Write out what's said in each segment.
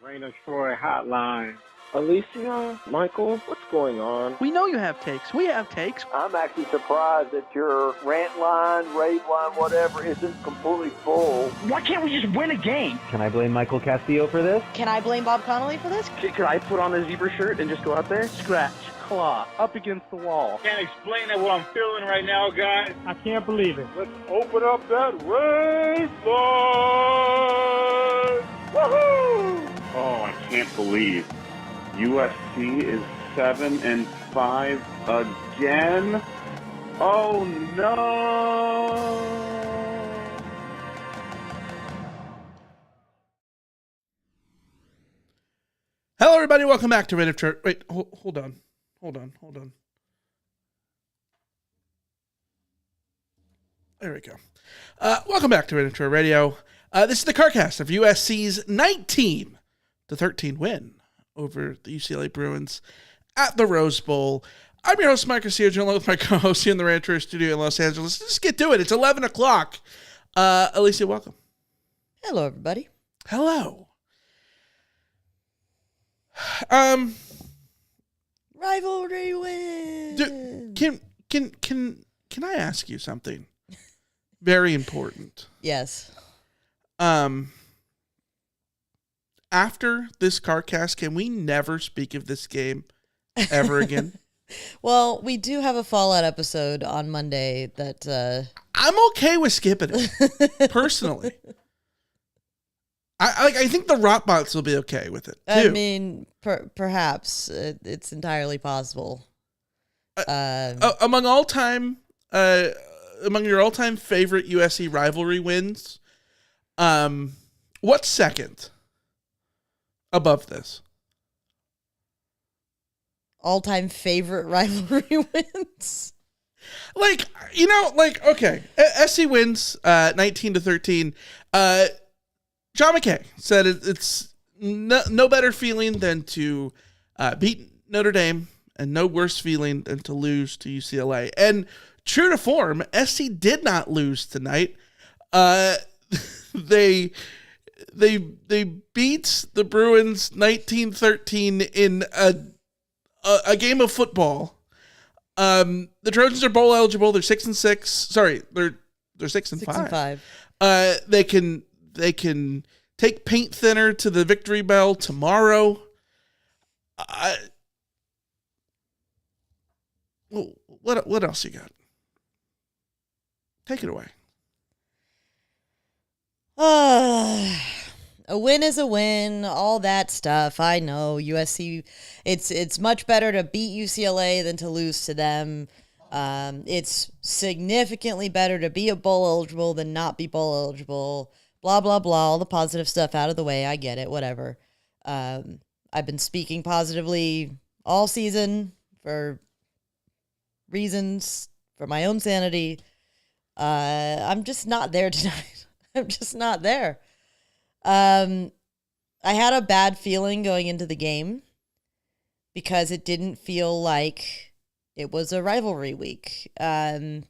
Rain of Troy Hotline. Alicia, Michael, what's going on? We know you have takes. We have takes. I'm actually surprised that your rant line, rave line, whatever, isn't completely full. Why can't we just win a game? Can I blame Michael Castillo for this? Can I blame Bob Connolly for this? Could I put on a zebra shirt and just go out there? Scratch, claw, up against the wall. Can't explain it what I'm feeling right now, guys. I can't believe it. Let's open up that race line! Woohoo! Oh, I can't believe USC is 7-5 again. Oh no! Hello, everybody. Welcome back to Rant of Troy. Wait, hold on. There we go. Welcome back to Rant of Troy Radio. This is the Carcast of USC's 19-13 win over the UCLA Bruins at the Rose Bowl. I'm your host, Mike Castillo, along with my co-host here in the Rant Troy studio in Los Angeles. Let's get to it. It's 11 o'clock. Alicia, welcome. Hello, everybody. Hello. Rivalry win. Can I ask you something very important? Yes. After this Carcast, can we never speak of this game ever again? Well, we do have a Fallout episode on Monday that I'm okay with skipping it, personally. I think the Rotbots will be okay with it, too. I mean, perhaps it's entirely possible. Among your all-time favorite USC rivalry wins, what's second above this? All-time favorite rivalry wins? Okay. SC wins 19-13. John McKay said it's no better feeling than to beat Notre Dame and no worse feeling than to lose to UCLA. And true to form, SC did not lose tonight. They beat the Bruins 19-13 in a game of football. The Trojans are bowl eligible. They're 6-6. Sorry, they're 6-5. They can take paint thinner to the victory bell tomorrow. What else you got? Take it away. A win is a win, all that stuff. I know USC. It's much better to beat UCLA than to lose to them. It's significantly better to be a bowl eligible than not be bowl eligible. Blah, blah, blah, all the positive stuff out of the way. I get it, whatever. I've been speaking positively all season for reasons, for my own sanity. I'm just not there tonight. I'm just not there. I had a bad feeling going into the game because it didn't feel like it was a rivalry week. It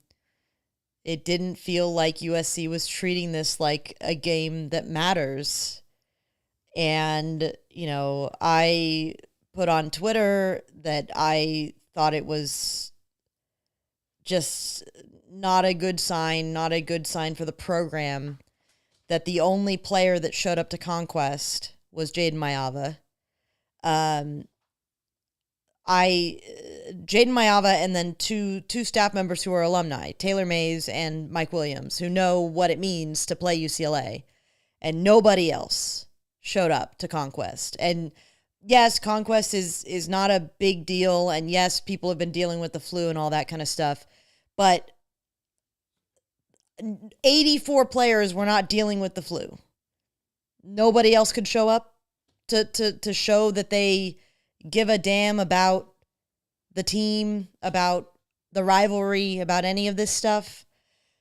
didn't feel like USC was treating this like a game that matters. And, I put on Twitter that I thought it was just not a good sign for the program, that the only player that showed up to Conquest was Jaden Mayava. Jaden Mayava and then two staff members who are alumni, Taylor Mays and Mike Williams, who know what it means to play UCLA, and nobody else showed up to Conquest. And yes, Conquest is not a big deal, and yes, people have been dealing with the flu and all that kind of stuff, but 84 players were not dealing with the flu. Nobody else could show up to show that they give a damn about the team, about the rivalry, about any of this stuff.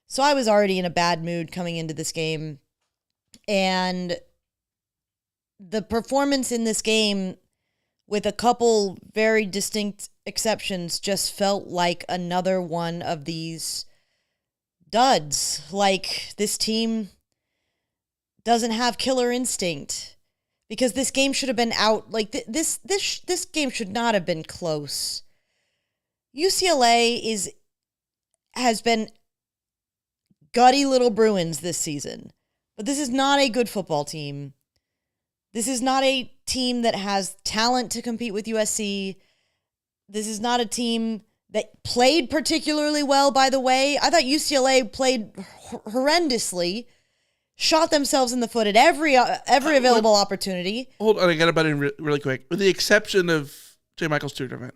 So I was already in a bad mood coming into this game. And the performance in this game, with a couple very distinct exceptions, just felt like another one of these duds. Like, this team doesn't have killer instinct. because this game should have been out. Like this game should not have been close. UCLA has been gutty little Bruins this season, but this is not a good football team. This is not a team that has talent to compete with USC. This is not a team that played particularly well, by the way. I thought UCLA played horrendously, shot themselves in the foot at every available opportunity. Hold on, I got to butt in really quick. With the exception of J. Michael Sturdivant.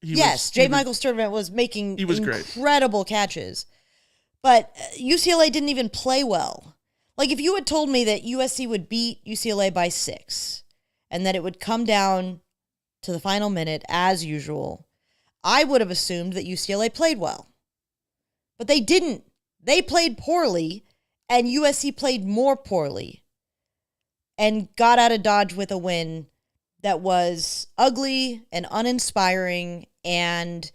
J. Michael Sturdivant was making incredible catches. But UCLA didn't even play well. Like, if you had told me that USC would beat UCLA by 6 and that it would come down to the final minute as usual, I would have assumed that UCLA played well. But they didn't. They played poorly, and USC played more poorly and got out of Dodge with a win that was ugly and uninspiring and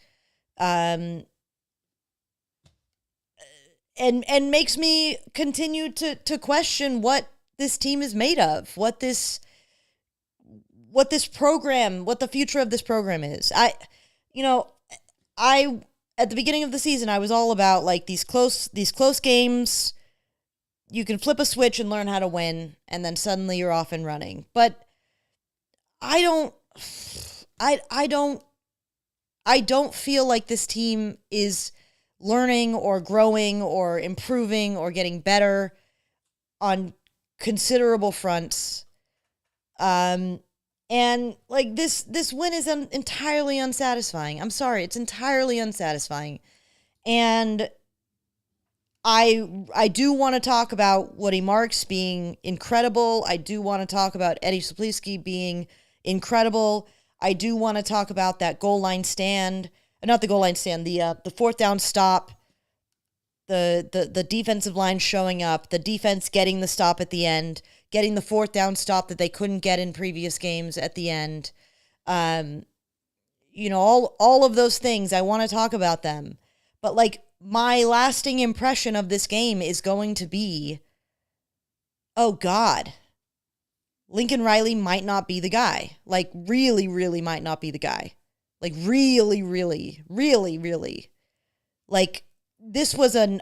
makes me continue to question what this team is made of, what this program, what the future of this program is. I at the beginning of the season, I was all about like these close games. You can flip a switch and learn how to win, and then suddenly you're off and running. But I don't feel like this team is learning or growing or improving or getting better on considerable fronts. And like this win is entirely unsatisfying. I'm sorry, it's entirely unsatisfying. And I do want to talk about Woody Marks being incredible. I do want to talk about Eddie Saplisky being incredible. I do want to talk about that goal line stand. Not the goal line stand, the fourth down stop, the defensive line showing up, the defense getting the stop at the end, getting the fourth down stop that they couldn't get in previous games at the end. All of those things, I want to talk about them. But like my lasting impression of this game is going to be, oh God, Lincoln Riley might not be the guy. Like really, really might not be the guy. Like really, really, really, really. Like this was an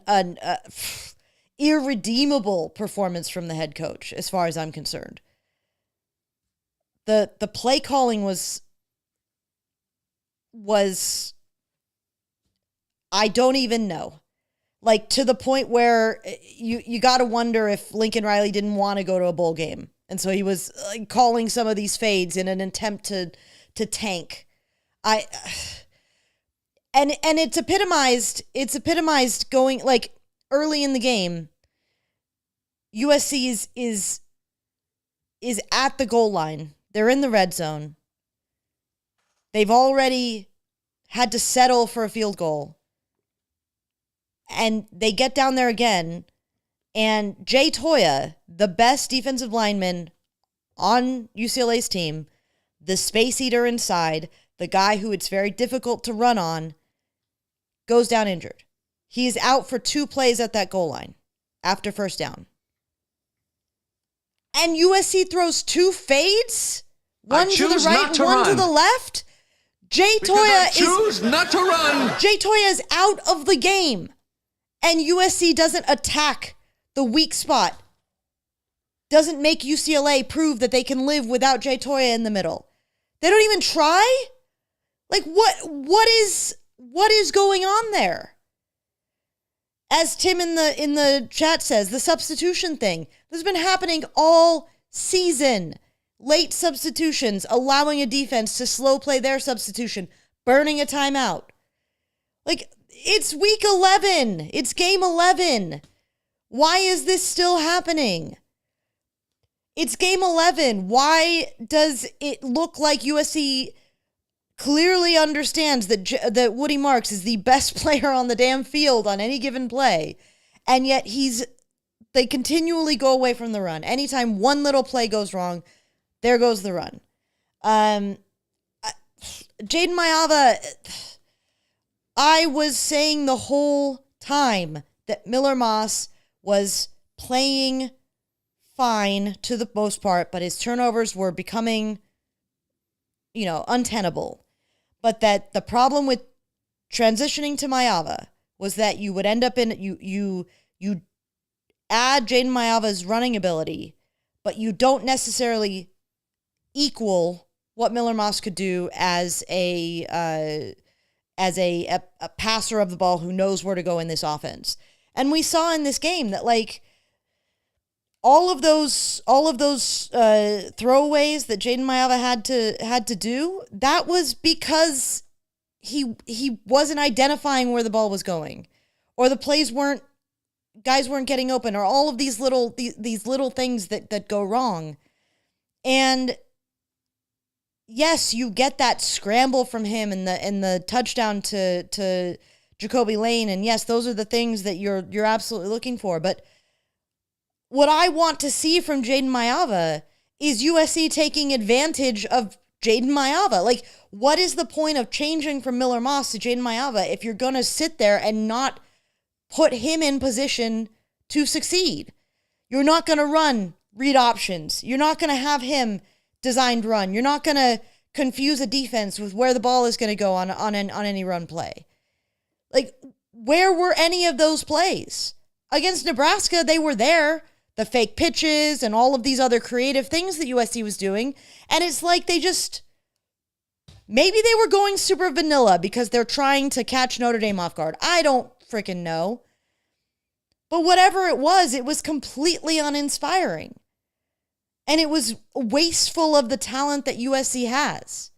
irredeemable performance from the head coach, as far as I'm concerned. The play calling was I don't even know. Like to the point where you got to wonder if Lincoln Riley didn't want to go to a bowl game. And so he was like calling some of these fades in an attempt to tank. And it's epitomized going like early in the game. USC is at the goal line. They're in the red zone. They've already had to settle for a field goal. And they get down there again. And Jay Toya, the best defensive lineman on UCLA's team, the space eater inside, the guy who it's very difficult to run on, goes down injured. He is out for 2 plays at that goal line after first down. And USC throws 2 fades? One to the right, one to the left? Jay Toya is out of the game. And USC doesn't attack the weak spot. Doesn't make UCLA prove that they can live without Jay Toya in the middle. They don't even try? Like what is going on there? As Tim in the chat says, the substitution thing. This has been happening all season. Late substitutions, allowing a defense to slow play their substitution, burning a timeout. Like, it's week 11. It's game 11. Why is this still happening? It's game 11. Why does it look like USC clearly understands that Woody Marks is the best player on the damn field on any given play, and yet they continually go away from the run. Anytime one little play goes wrong, there goes the run. Jaden Mayava, I was saying the whole time that Miller Moss was playing fine to the most part, but his turnovers were becoming, untenable. But that the problem with transitioning to Maeva was that you would end up in, you add Jaden Maieva's running ability, but you don't necessarily equal what Miller Moss could do as a passer of the ball who knows where to go in this offense. And we saw in this game that all of those throwaways that Jaden Maeva had to do, that was because he wasn't identifying where the ball was going, or the guys weren't getting open, or all of these little things that go wrong. And yes, you get that scramble from him in the touchdown to Jacoby Lane, and yes, those are the things that you're absolutely looking for. But what I want to see from Jaden Maeva is USC taking advantage of Jaden Maeva. What is the point of changing from Miller Moss to Jaden Maeva if you're going to sit there and not put him in position to succeed? You're not going to run read options. You're not going to have him designed run. You're not going to confuse a defense with where the ball is going to go on any run play. Where were any of those plays? Against Nebraska, they were there. The fake pitches and all of these other creative things that USC was doing. And it's like maybe they were going super vanilla because they're trying to catch Notre Dame off guard. I don't freaking know. But whatever it was completely uninspiring. And it was wasteful of the talent that USC has.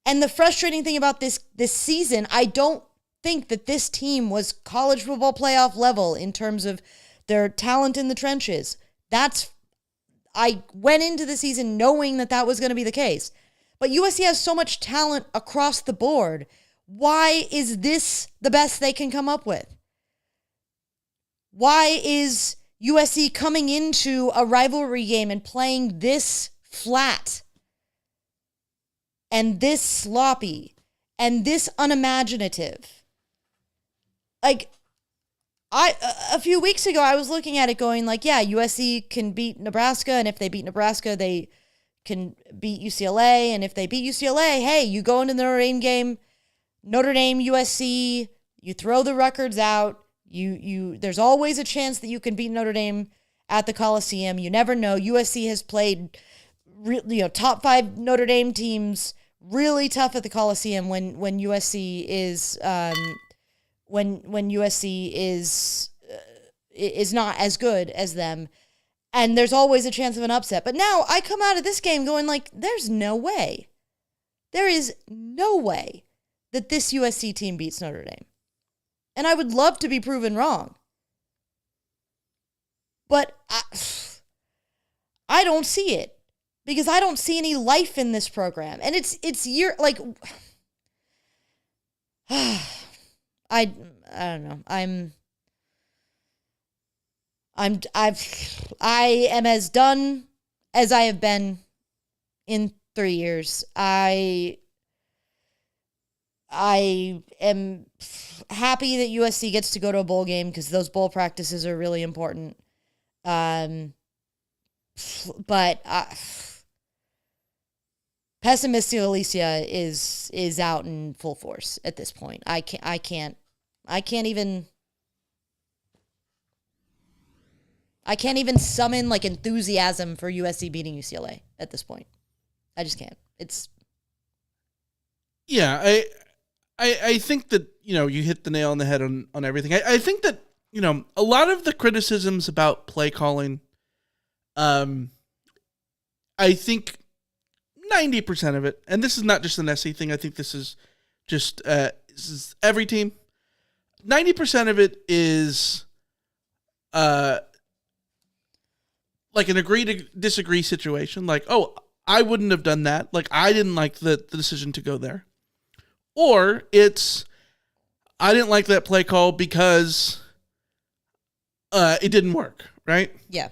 And the frustrating thing about this season, I don't think that this team was college football playoff level in terms of their talent in the trenches. I went into the season knowing that was going to be the case. But USC has so much talent across the board. Why is this the best they can come up with? Why is USC coming into a rivalry game and playing this flat and this sloppy and this unimaginative? A few weeks ago, I was looking at it going USC can beat Nebraska, and if they beat Nebraska, they can beat UCLA, and if they beat UCLA, hey, you go into the Notre Dame game, Notre Dame, USC, you throw the records out, there's always a chance that you can beat Notre Dame at the Coliseum. You never know. USC has played top 5 Notre Dame teams really tough at the Coliseum when USC is when USC is not as good as them. And there's always a chance of an upset. But now I come out of this game going there's no way. There is no way that this USC team beats Notre Dame. And I would love to be proven wrong. But I don't see it. Because I don't see any life in this program. And it's I don't know. I am as done as I have been in 3 years. I am happy that USC gets to go to a bowl game because those bowl practices are really important. But pessimistic Alicia is out in full force at this point. I can't even summon enthusiasm for USC beating UCLA at this point. I just can't. I think that, you hit the nail on the head on everything. I think that, a lot of the criticisms about play calling, I think 90% of it, and this is not just an SC thing, I think this is just this is every team. 90% of it is an agree to disagree situation. I wouldn't have done that. I didn't like the decision to go there. Or it's, I didn't like that play call because it didn't work, right? Yeah.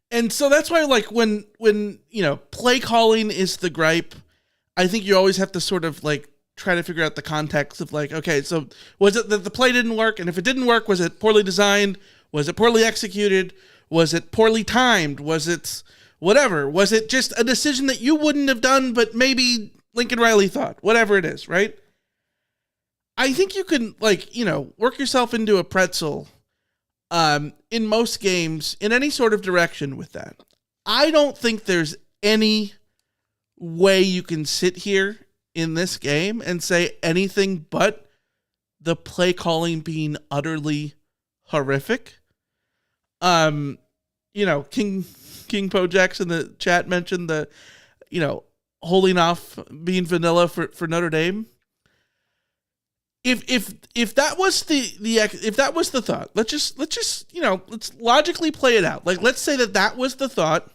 And so that's why, when play calling is the gripe, I think you always have to sort of, try to figure out the context of, okay, so was it that the play didn't work? And if it didn't work, was it poorly designed? Was it poorly executed? Was it poorly timed? Was it whatever? Was it just a decision that you wouldn't have done, but maybe Lincoln Riley thought? Whatever it is, right? I think you can, work yourself into a pretzel in most games in any sort of direction with that. I don't think there's any way you can sit here in this game and say anything but the play calling being utterly horrific. King Po Jackson in the chat mentioned the, holding off being vanilla for Notre Dame. If that was the thought, let's logically play it out. Like, let's say that was the thought,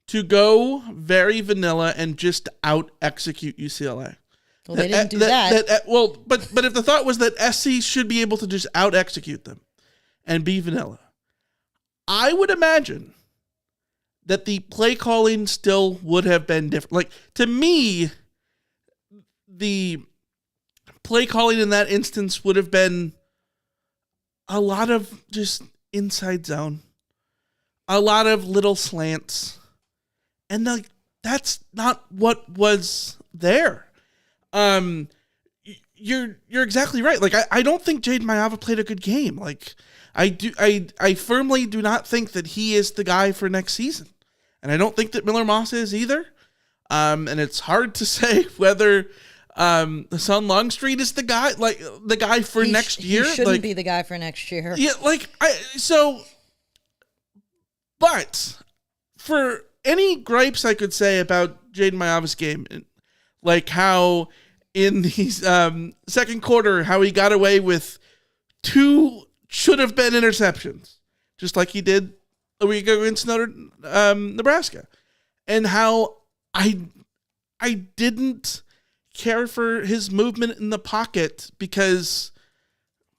to go very vanilla and just out execute UCLA. Well, they didn't do that. But if the thought was that SC should be able to just out execute them and be vanilla, I would imagine that the play calling still would have been different. Like, to me, the play calling in that instance would have been a lot of just inside zone, a lot of little slants, and that's not what was there. You're exactly right. Like, I don't think Jade Mayava played a good game. Like, I firmly do not think that he is the guy for next season, and I don't think that Miller Moss is either. And it's hard to say whether Hassan Longstreet is the guy for next year. He shouldn't be the guy for next year. Yeah, but for any gripes I could say about Jaden Mayava's game, like how in the second quarter, how he got away with 2 should have been interceptions, just like he did a week ago against Nebraska, and how I didn't care for his movement in the pocket because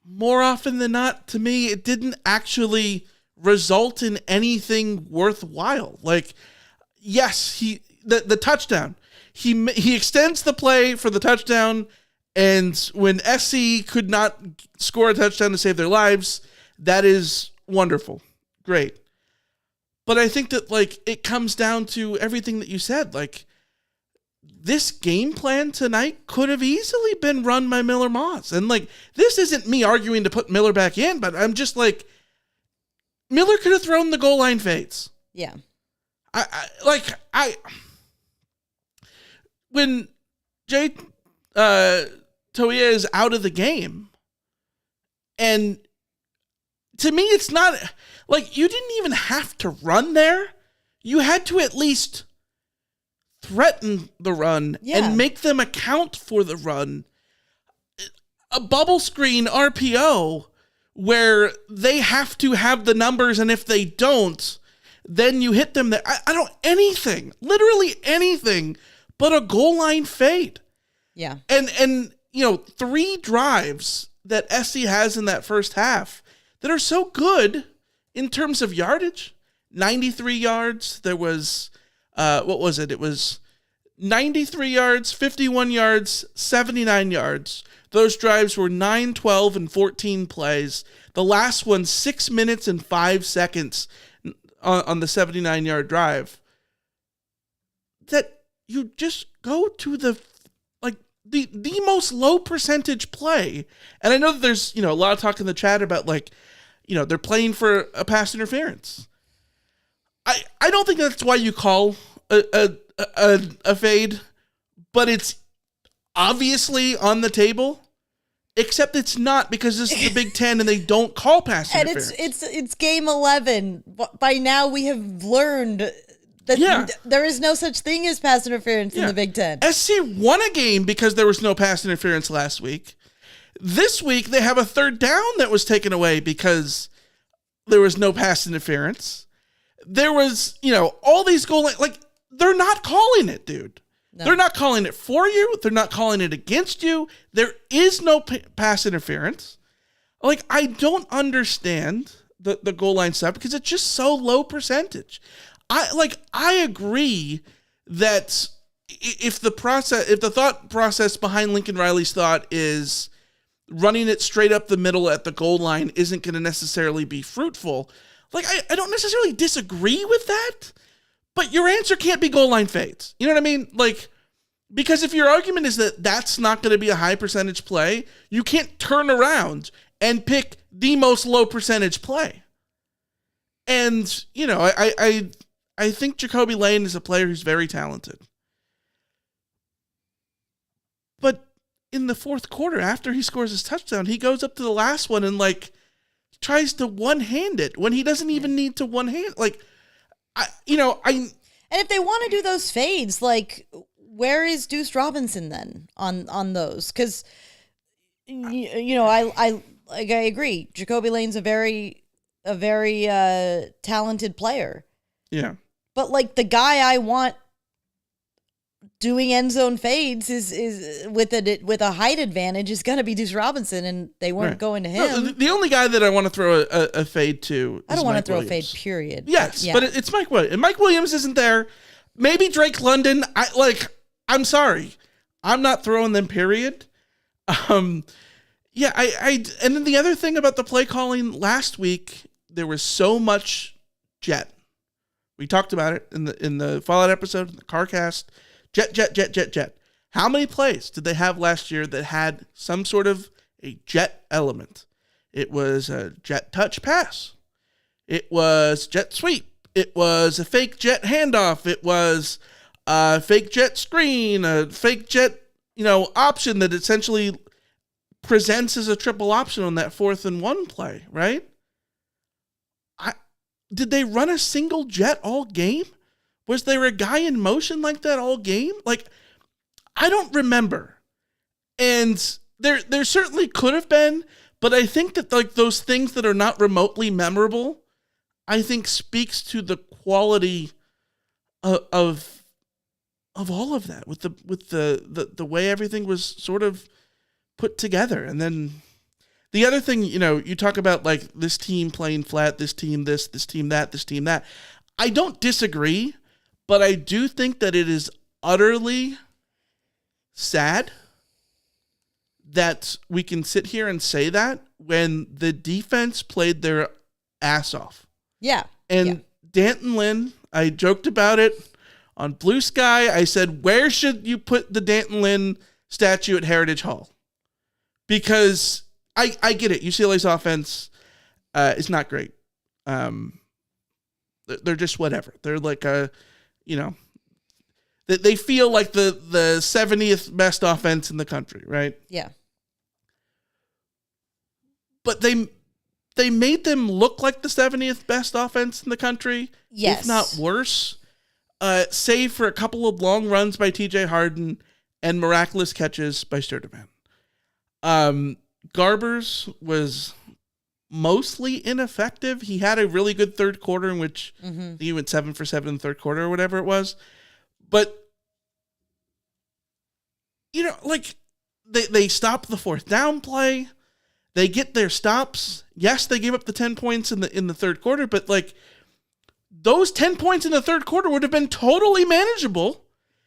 more often than not, to me, it didn't actually result in anything worthwhile. Like, yes, the touchdown, he extends the play for the touchdown, and when SC could not score a touchdown to save their lives, that is wonderful. Great. But I think that, it comes down to everything that you said. Like, this game plan tonight could have easily been run by Miller Moss. And, this isn't me arguing to put Miller back in, but I'm just Miller could have thrown the goal line fades. Yeah. When Jay Toia is out of the game, and to me, it's not you didn't even have to run there. You had to at least threaten the run and make them account for the run. A bubble screen RPO where they have to have the numbers, and if they don't, then you hit them there. Literally anything but a goal line fade. Yeah. And 3 drives that SC has in that first half that are so good in terms of yardage. 93 yards. There was, what was it? It was 93 yards, 51 yards, 79 yards. Those drives were 9, 12, and 14 plays. The last one, 6 minutes and 5 seconds on the 79-yard drive. That you just go to the most low percentage play. And I know that there's, a lot of talk in the chat about they're playing for a pass interference. I don't think that's why you call a fade, but it's obviously on the table, except it's not, because this is the Big Ten and they don't call pass interference. And it's game 11. By now we have learned that there is no such thing as pass interference in the Big Ten. SC won a game because there was no pass interference last week. This week they have a third down that was taken away because there was no pass interference. There was, all these goal line, they're not calling it, dude. No. They're not calling it for you. They're not calling it against you. There is no pass interference. I don't understand the goal line stuff because it's just so low percentage. I agree that if the thought process behind Lincoln Riley's thought is running it straight up the middle at the goal line isn't going to necessarily be fruitful, Like, I don't necessarily disagree with that, but your answer can't be goal line fades. You know what I mean? Like, because if your argument is that that's not going to be a high percentage play, you can't turn around and pick the most low percentage play. And, you know, I think Jacoby Lane is a player who's very talented. But in the fourth quarter, after he scores his touchdown, he goes up to the last one and, like, tries to one-hand it when he doesn't even need to one-hand. Like, And if they want to do those fades, like, where is Deuce Robinson then on those? Because, I agree. Jacoby Lane's a very talented player. Yeah. But, like, the guy I want doing end zone fades is with a height advantage is going to be Deuce Robinson, and they weren't going to him. No, the only guy that I want to throw a fade to I don't want to throw Williams. a fade, period. Yes, but it's Mike Williams. And Mike Williams isn't there. Maybe Drake London. I'm sorry. I'm not throwing them, period. And then the other thing about the play calling last week, there was so much jet. We talked about it in the Fallout episode, in the Carcast. Jet. How many plays did they have last year that had some sort of a jet element? It was a jet touch pass. It was jet sweep. It was a fake jet handoff. It was a fake jet screen, a fake jet, option that essentially presents as a triple option on that 4th and 1 play, right? Did they run a single jet all game? Was there a guy in motion like that all game? Like, I don't remember. And there certainly could have been, but I think that, like, those things that are not remotely memorable, I think speaks to the quality of all of that with the way everything was sort of put together. And then the other thing, you talk about, like, this team playing flat, this team this team that, this team that. I don't disagree. But I do think that it is utterly sad that we can sit here and say that when the defense played their ass off. Yeah. And Danton Lynn, I joked about it on Blue Sky. I said, where should you put the Danton Lynn statue at Heritage Hall? Because I get it. UCLA's offense is not great. They're just whatever. They're like they feel like the 70th best offense in the country, right? Yeah. But they made them look like the 70th best offense in the country, if not worse, save for a couple of long runs by TJ Harden and miraculous catches by Sturtevant. Garbers was mostly ineffective. He had a really good third quarter in which I think he went 7 for 7 in the third quarter or whatever it was. But, they stop the 4th down play. They get their stops. Yes, they gave up the 10 points in the third quarter, but, like, those 10 points in the third quarter would have been totally manageable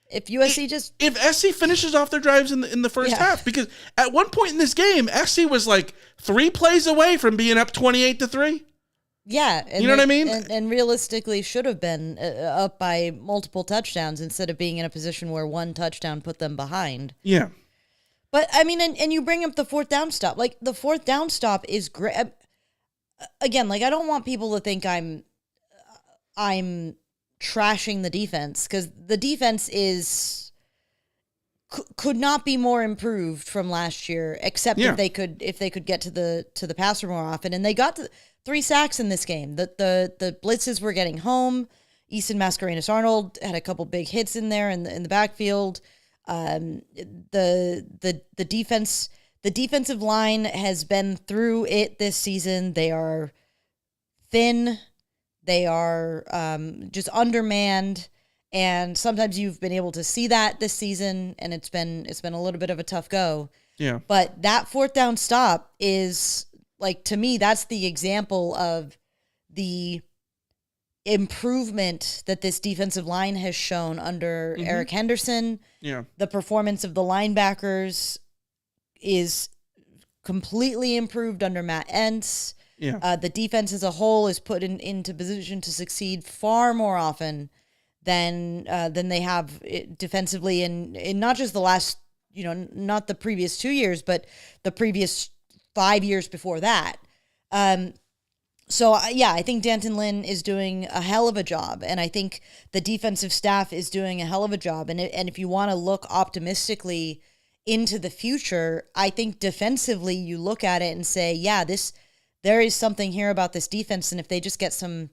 if USC if SC finishes off their drives in the first half. Because at one point in this game, SC was like 3 plays away from being up 28-3. Yeah, and you know what I mean. And realistically, should have been up by multiple touchdowns instead of being in a position where one touchdown put them behind. Yeah. But I mean, and you bring up the 4th down stop. Like, the 4th down stop is great. Again, like, I don't want people to think I'm trashing the defense, because the defense could not be more improved from last year, except if they could get to the passer more often. And they got to 3 sacks in this game. The blitzes were getting home. Easton Mascarenas-Arnold had a couple big hits in there in the backfield. The defensive line has been through it this season. They are thin. They are just undermanned, and sometimes you've been able to see that this season, and it's been a little bit of a tough go. Yeah. But that 4th down stop is, like, to me, that's the example of the improvement that this defensive line has shown under Eric Henderson. Yeah. The performance of the linebackers is completely improved under Matt Entz. Yeah. The defense as a whole is put into position to succeed far more often than they have defensively in not just the last, not the previous 2 years, but the previous 5 years before that. So, I think Danton Lynn is doing a hell of a job, and I think the defensive staff is doing a hell of a job. And if you want to look optimistically into the future, I think defensively you look at it and say, there is something here about this defense, and if they just get some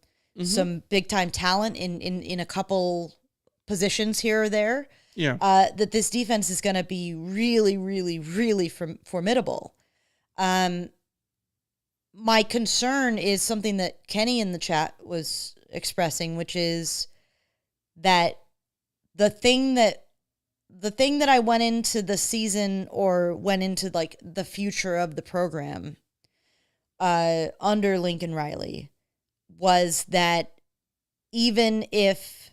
big-time talent in a couple positions here or there, that this defense is going to be really, really, really formidable. My concern is something that Kenny in the chat was expressing, which is that the thing that I went into the season or went into like the future of the program under Lincoln Riley was that if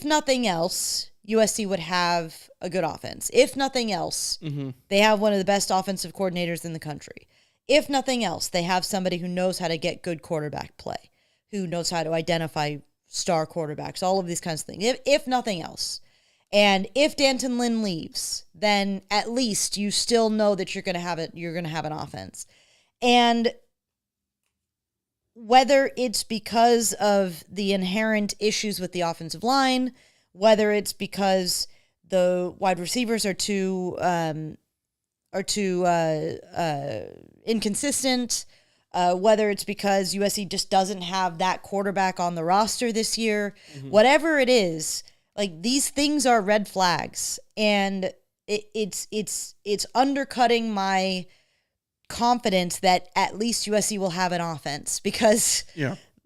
nothing else, USC would have a good offense. If nothing else, they have one of the best offensive coordinators in the country. If nothing else, they have somebody who knows how to get good quarterback play, who knows how to identify star quarterbacks, all of these kinds of things. If nothing else. And if Danton Lynn leaves, then at least you still know that you're going to have an offense. And whether it's because of the inherent issues with the offensive line, whether it's because the wide receivers are too inconsistent, whether it's because USC just doesn't have that quarterback on the roster this year, whatever it is, like these things are red flags, and it's undercutting my confidence that at least USC will have an offense, because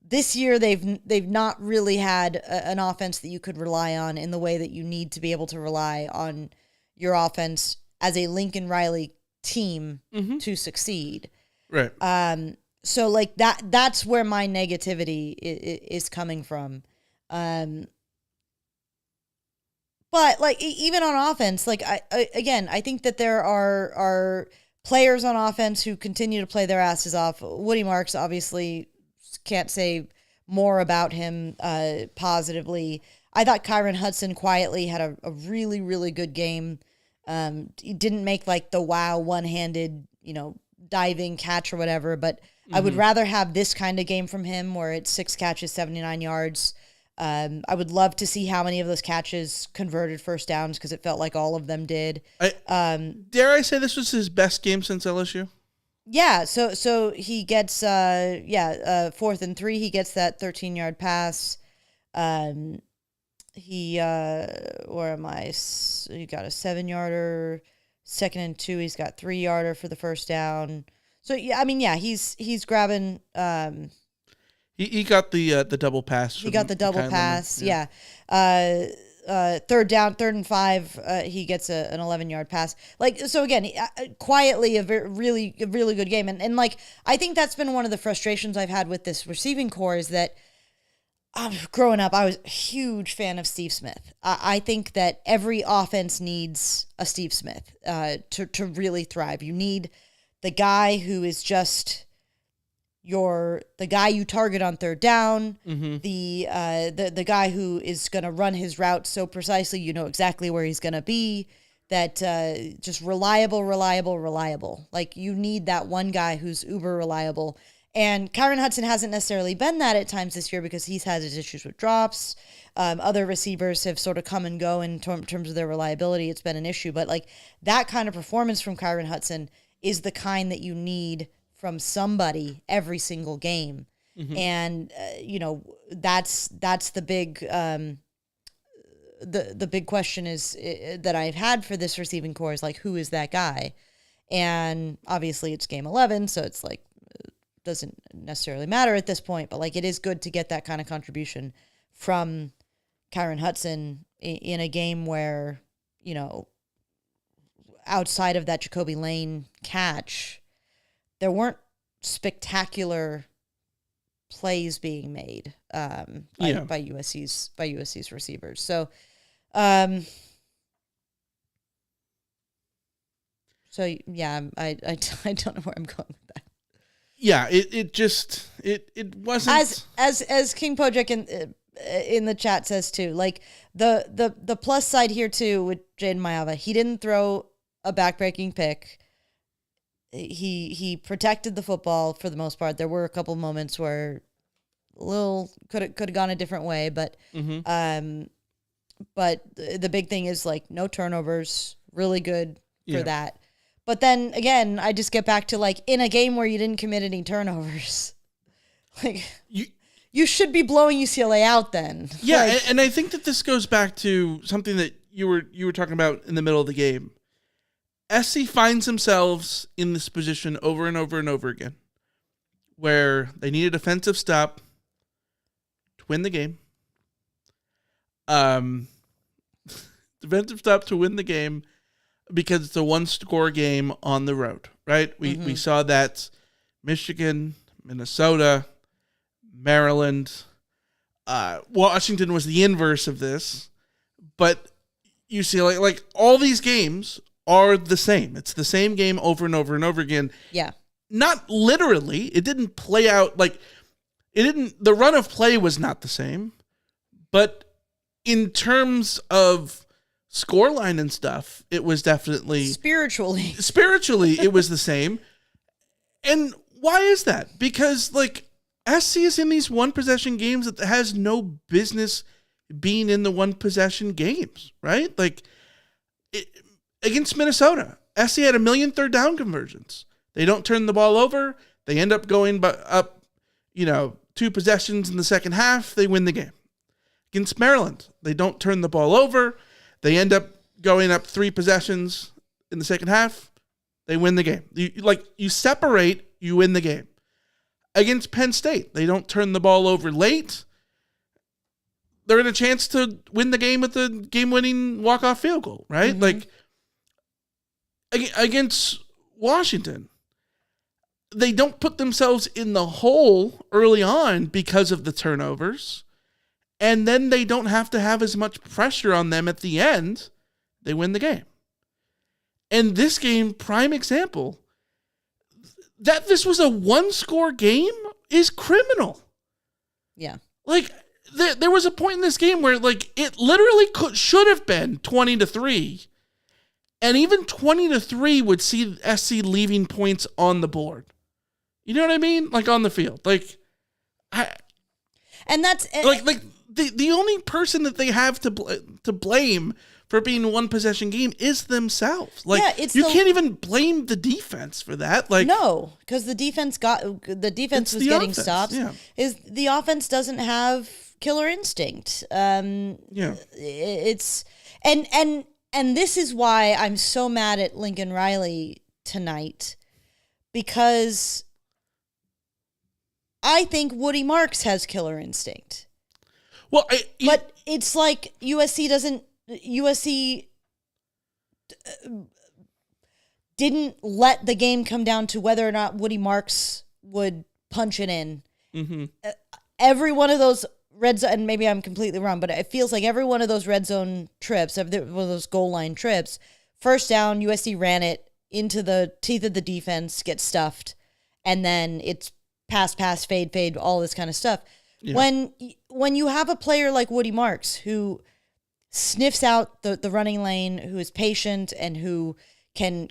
this year they've not really had an offense that you could rely on in the way that you need to be able to rely on your offense as a Lincoln Riley team to succeed. Right. So like that's where my negativity is coming from. But like even on offense, like I think that there are players on offense who continue to play their asses off. Woody Marks, obviously, can't say more about him positively. I thought Kyron Hudson quietly had a really, really good game. He didn't make like the wow one-handed, diving catch or whatever, but I would rather have this kind of game from him where it's 6 catches, 79 yards. I would love to see how many of those catches converted first downs, because it felt like all of them did. Dare I say this was his best game since LSU? Yeah, so he gets 4th and 3, he gets that 13-yard pass. He where am I? He got a 7-yarder. 2nd and 2, he's got 3-yarder for the first down. So he's grabbing. He got the double pass. He got the double pass. Yeah. 3rd down, 3rd and 5. He gets an 11-yard pass. Like, so again, quietly a really good game. And like, I think that's been one of the frustrations I've had with this receiving core is that growing up, I was a huge fan of Steve Smith. I think that every offense needs a Steve Smith to really thrive. You need the guy who is just the guy you target on 3rd down, the guy who is going to run his route so precisely you know exactly where he's going to be, that just reliable. Like, you need that one guy who's uber reliable. And Kyron Hudson hasn't necessarily been that at times this year because he's had his issues with drops. Other receivers have sort of come and go in terms of their reliability. It's been an issue. But, like, that kind of performance from Kyron Hudson is the kind that you need from somebody every single game. And, that's the big the big question is that I've had for this receiving core is, like, who is that guy? And obviously it's game 11, so it's like, doesn't necessarily matter at this point, but like, it is good to get that kind of contribution from Kyron Hudson in a game where, outside of that Jacoby Lane catch, there weren't spectacular plays being made by USC's receivers. So, I don't know where I'm going with that. yeah, it wasn't as King Pojek in the chat says too. Like the plus side here too with Jaden Mayava, he didn't throw a backbreaking pick. He protected the football for the most part. There were a couple moments where a little could have gone a different way, but but the big thing is like no turnovers, really good for that. But then again, I just get back to like in a game where you didn't commit any turnovers, like you should be blowing UCLA out then. Yeah, like, and I think that this goes back to something that you were talking about in the middle of the game. SC finds themselves in this position over and over and over again, where they need a defensive stop to win the game. Defensive stop to win the game because it's a one-score game on the road, right? We saw that Michigan, Minnesota, Maryland, Washington was the inverse of this, but UCLA, like all these games are the same. It's the same game over and over and over again. Yeah. Not literally. It didn't play out like the run of play was not the same, but in terms of scoreline and stuff, it was definitely spiritually it was the same. And why is that? Because like SC is in these one possession games that has no business being in the one possession games, right? Like against Minnesota, SC had 1 million third down conversions. They don't turn the ball over. They end up going up, 2 possessions in the second half. They win the game. Against Maryland, they don't turn the ball over. They end up going up 3 possessions in the second half. They win the game. You separate, you win the game. Against Penn State, they don't turn the ball over late. They're in a chance to win the game with the game-winning walk-off field goal, right? Mm-hmm. Like, against Washington, they don't put themselves in the hole early on because of the turnovers, and then they don't have to have as much pressure on them at the end. They win the game. And this game, prime example, that this was a one-score game is criminal. Yeah. Like, there was a point in this game where, like, it literally should have been 20-3, and even 20-3 would see SC leaving points on the board. You know what I mean? Like, on the field. Like, and that's like the only person that they have to blame for being a one possession game is themselves. Like, yeah, you can't even blame the defense for that. Like, no, because the defense was getting offense, stops. yeah. Is the offense doesn't have killer instinct. It's and this is why I'm so mad at Lincoln Riley tonight, because I think Woody Marks has killer instinct. Well, but it's like USC didn't let the game come down to whether or not Woody Marks would punch it in. Mm-hmm. Every one of those red zone, and maybe I'm completely wrong, but it feels like every one of those red zone trips, one of those goal line trips, first down, USC ran it into the teeth of the defense, get stuffed, and then it's pass, fade, all this kind of stuff. Yeah. When you have a player like Woody Marks who sniffs out the running lane, who is patient and who can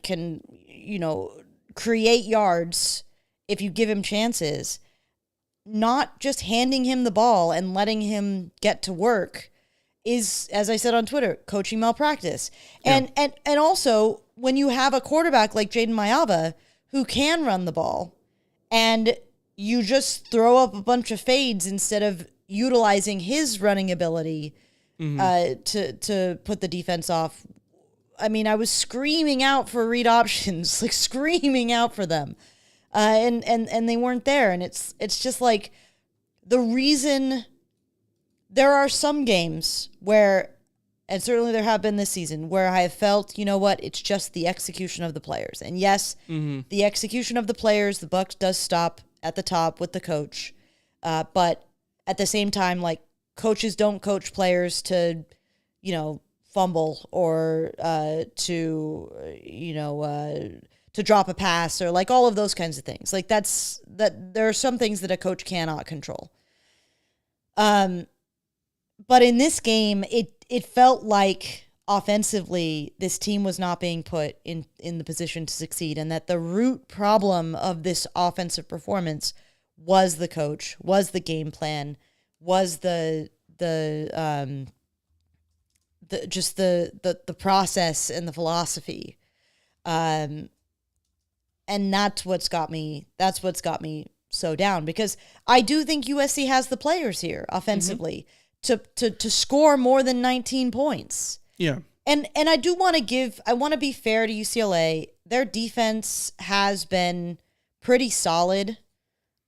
create yards if you give him chances, not just handing him the ball and letting him get to work is, as I said on Twitter, coaching malpractice. Yeah. And also when you have a quarterback like Jaden Mayava who can run the ball and you just throw up a bunch of fades instead of utilizing his running ability to put the defense off. I mean, I was screaming out for read options, like screaming out for them. And they weren't there. And it's just like the reason there are some games where, and certainly there have been this season, where I have felt, you know what, it's just the execution of the players. And yes, the execution of the players, the buck does stop at the top with the coach. But at the same time, like, coaches don't coach players to, to drop a pass or like all of those kinds of things. Like there are some things that a coach cannot control. But in this game, it felt like offensively this team was not being put in the position to succeed, and that the root problem of this offensive performance was the coach, was the game plan, was the process and the philosophy. And that's what's got me so down, because I do think USC has the players here offensively to score more than 19 points. Yeah. And I want to be fair to UCLA. Their defense has been pretty solid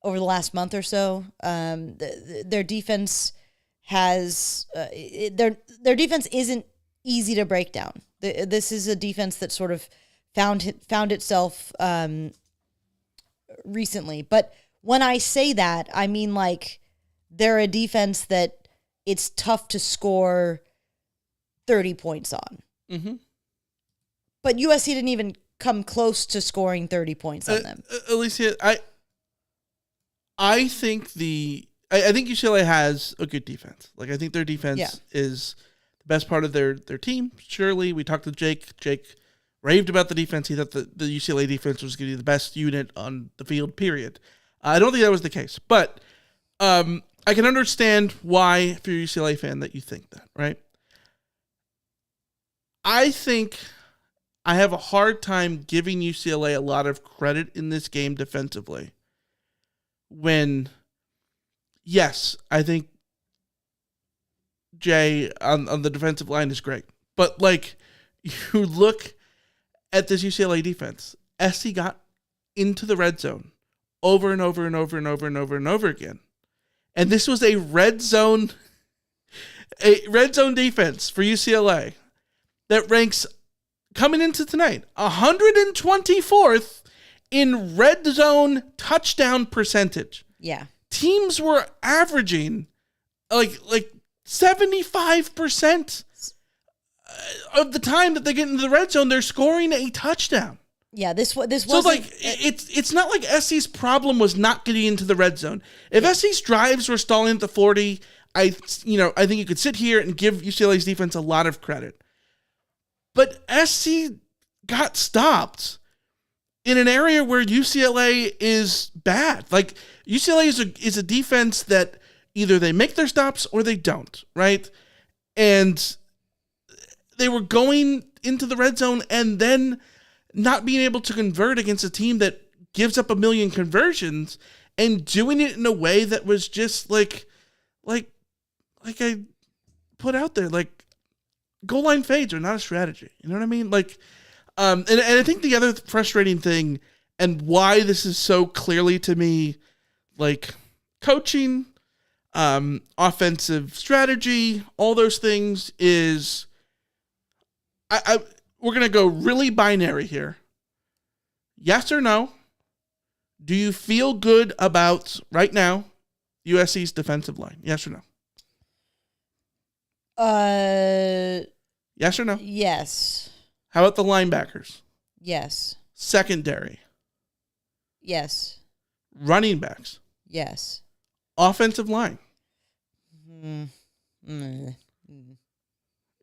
over the last month or so. Their defense has their defense isn't easy to break down. This is a defense that sort of found itself recently. But when I say that, I mean like they're a defense that it's tough to score 30 points on. Mm-hmm. But USC didn't even come close to scoring 30 points on them. Alicia, I think I think UCLA has a good defense. Like, I think their defense is the best part of their team. Surely, we talked to Jake. Jake raved about the defense. He thought the UCLA defense was going to be the best unit on the field, period. I don't think that was the case. But I can understand why, if you're a UCLA fan, that you think that, right? I think I have a hard time giving UCLA a lot of credit in this game defensively. When, yes, I think Jay on the defensive line is great. But, like, you look at this UCLA defense, SC got into the red zone over and over and over and over and over and over again. And this was a red zone defense for UCLA that ranks, coming into tonight, 124th in red zone touchdown percentage. Yeah. Teams were averaging like 75% of the time that they get into the red zone, they're scoring a touchdoan. Yeah, this was so like it's not like SC's problem was not getting into the red zone. If SC's drives were stalling at the 40, I think you could sit here and give UCLA's defense a lot of credit. But SC got stopped in an area where UCLA is bad. Like, UCLA is a defense that either they make their stops or they don't, right? And they were going into the red zone and then not being able to convert against a team that gives up 1 million conversions, and doing it in a way that was just like I put out there, like, goal line fades are not a strategy. You know what I mean? Like, and I think the other frustrating thing, and why this is so clearly to me, like, coaching, offensive strategy, all those things, is we're going to go really binary here. Yes or no? Do you feel good about, right now, USC's defensive line? Yes or no? Yes or no? Yes. How about the linebackers? Yes. Secondary? Yes. Running backs? Yes. Offensive line?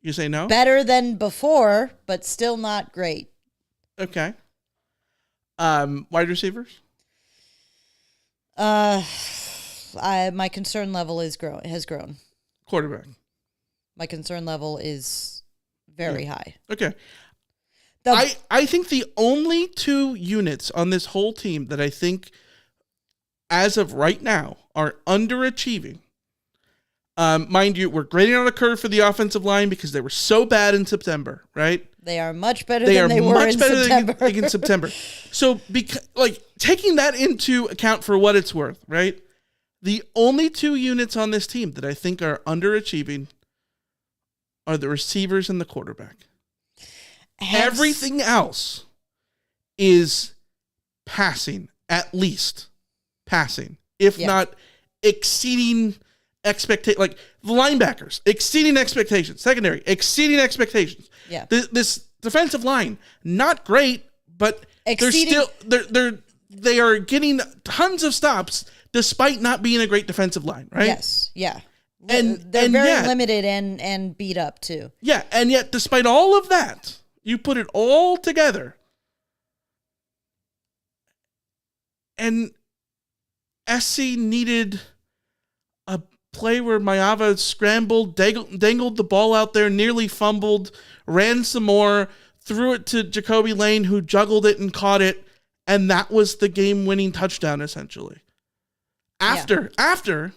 You say no? Better than before, but still not great. Okay. Wide receivers? My concern level has grown. Quarterback? My concern level is very high. Okay. I think the only two units on this whole team that I think, as of right now, are underachieving. Mind you, we're grading on a curve for the offensive line because they were so bad in September, right? They are much better than they were in September. In September. So, taking that into account for what it's worth, right? The only two units on this team that I think are underachieving are the receivers and the quarterback. Everything else is passing, at least passing, if not exceeding expectations. Like, the linebackers exceeding expectations, secondary exceeding expectations. Yeah. This defensive line, not great, but they are getting tons of stops despite not being a great defensive line, right? Yes, yeah. And they're very limited and beat up too. Yeah, and yet despite all of that, you put it all together, and SC needed a play where Maeva scrambled, dangled the ball out there, nearly fumbled, ran some more, threw it to Jacoby Lane, who juggled it and caught it, and that was the game-winning touchdown, essentially. After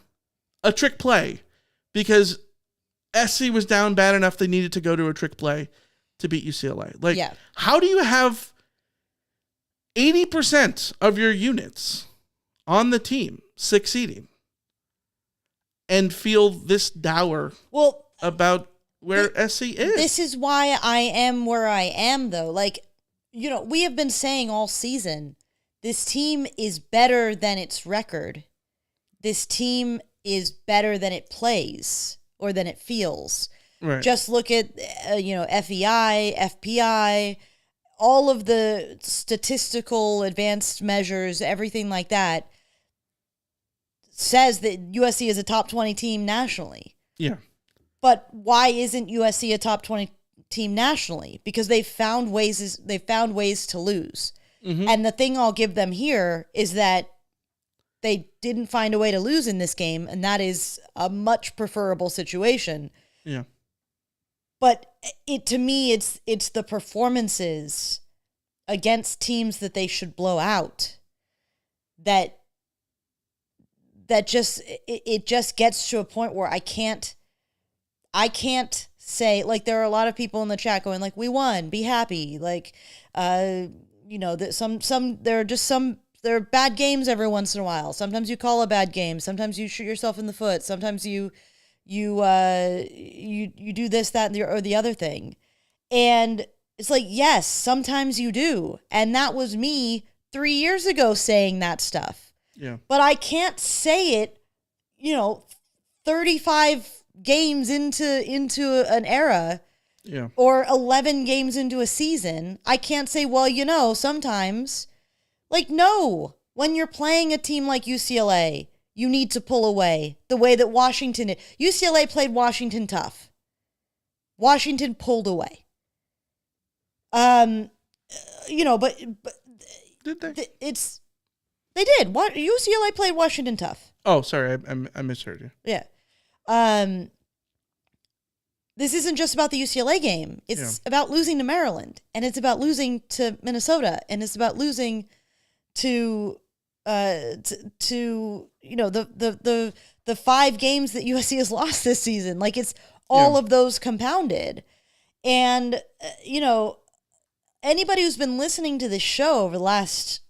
a trick play, because SC was down bad enough they needed to go to a trick play to beat UCLA. How do you have 80% of your units on the team succeeding and feel this dour about where SC is? This is why I am where I am, though. We have been saying all season, this team is better than its record. This team is better than it plays or than it feels. Right. Just look at, FEI, FPI, all of the statistical advanced measures, everything like that says that USC is a top 20 team nationally. Yeah. But why isn't USC a top 20 team nationally? Because they've found ways to lose. Mm-hmm. And the thing I'll give them here is that they didn't find a way to lose in this game, and that is a much preferable situation. Yeah. But to me, it's the performances against teams that they should blow out that just gets to a point where I can't say, there are a lot of people in the chat going we won, be happy. There are bad games every once in a while. Sometimes you call a bad game. Sometimes you shoot yourself in the foot. Sometimes you do this, that, or the other thing. And it's yes, sometimes you do. And that was me 3 years ago saying that stuff. Yeah. But I can't say it, 35 games into an era. Yeah. Or 11 games into a season. I can't say, sometimes. No, when you're playing a team like UCLA, you need to pull away the way that Washington did. UCLA played Washington tough. Washington pulled away. But did they? They did. UCLA played Washington tough. Oh, sorry, I misheard you. Yeah. This isn't just about the UCLA game. It's about losing to Maryland, and it's about losing to Minnesota, and it's about losing to the 5 games that USC has lost this season. It's all of those compounded. And anybody who's been listening to this show over the last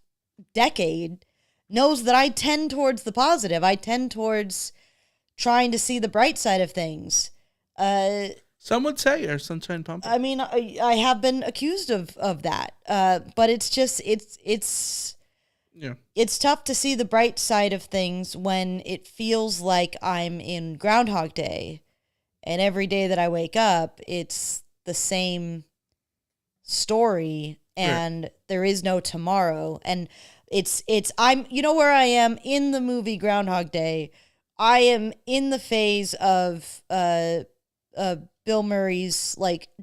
decade knows that I tend towards the positive. I tend towards trying to see the bright side of things. Some would say you're sunshine pumpkin. I mean, I have been accused of that. But it's just, it's tough to see the bright side of things when it feels like I'm in Groundhog Day, and every day that I wake up, it's the same story, and there is no tomorrow. And I'm where I am in the movie Groundhog Day. I am in the phase of Bill Murray's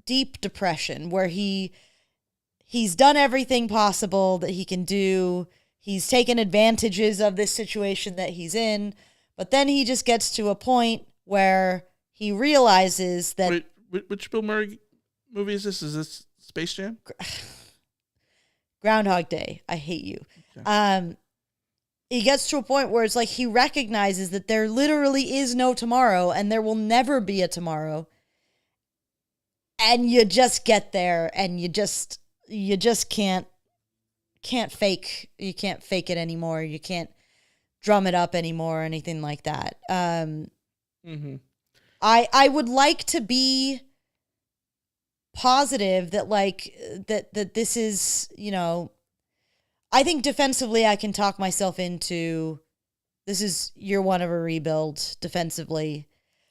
deep depression, where he's done everything possible that he can do. He's taken advantages of this situation that he's in, but then he just gets to a point where he realizes that... Wait, which Bill Murray movie is this? Is this Space Jam? Groundhog Day. I hate you. Okay. He gets to a point where it's he recognizes that there literally is no tomorrow, and there will never be a tomorrow. And you just get there, and you just can't fake. You can't fake it anymore. You can't drum it up anymore or anything like that. Mm-hmm. I would like to be positive that that this is, I think defensively I can talk myself into this is year one of a rebuild defensively.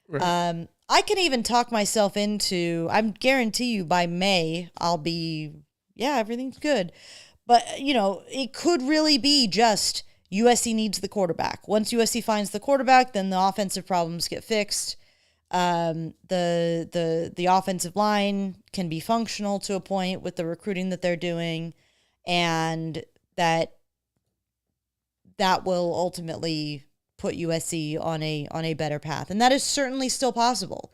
Right. I can even talk myself into, I guarantee you by May I'll be, everything's good. But, it could really be just USC needs the quarterback. Once USC finds the quarterback, then the offensive problems get fixed. The offensive line can be functional to a point with the recruiting that they're doing, and that will ultimately put USC on a better path. And that is certainly still possible.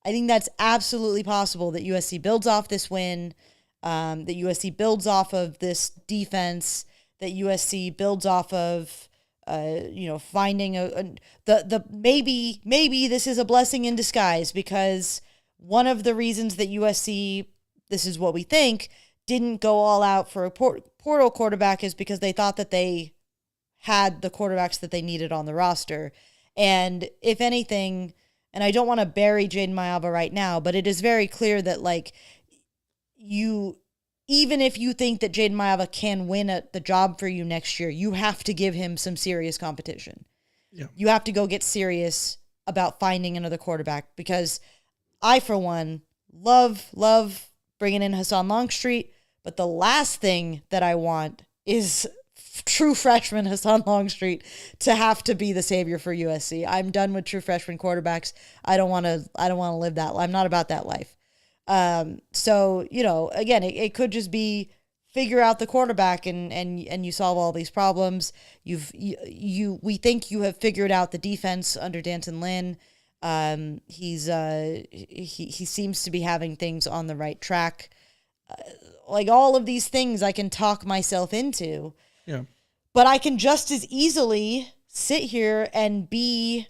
I think that's absolutely possible that USC builds off this win, that USC builds off of this defense, that USC builds off of, finding maybe this is a blessing in disguise, because one of the reasons that USC, this is what we think, didn't go all out for a portal quarterback is because they thought that they had the quarterbacks that they needed on the roster. And if anything, and I don't want to bury Jaden Mayava right now, but it is very clear that, even if you think that Jaden Mayava can win the job for you next year, you have to give him some serious competition. Yeah. You have to go get serious about finding another quarterback, because I, for one, love bringing in Hassan Longstreet, but the last thing that I want is true freshman Hassan Longstreet to have to be the savior for USC. I'm done with true freshman quarterbacks. I don't want to live that. I'm not about that life. So, again, it could just be figure out the quarterback and you solve all these problems. We think you have figured out the defense under Danton Lynn. He seems to be having things on the right track. All of these things I can talk myself into. Yeah. But I can just as easily sit here and be,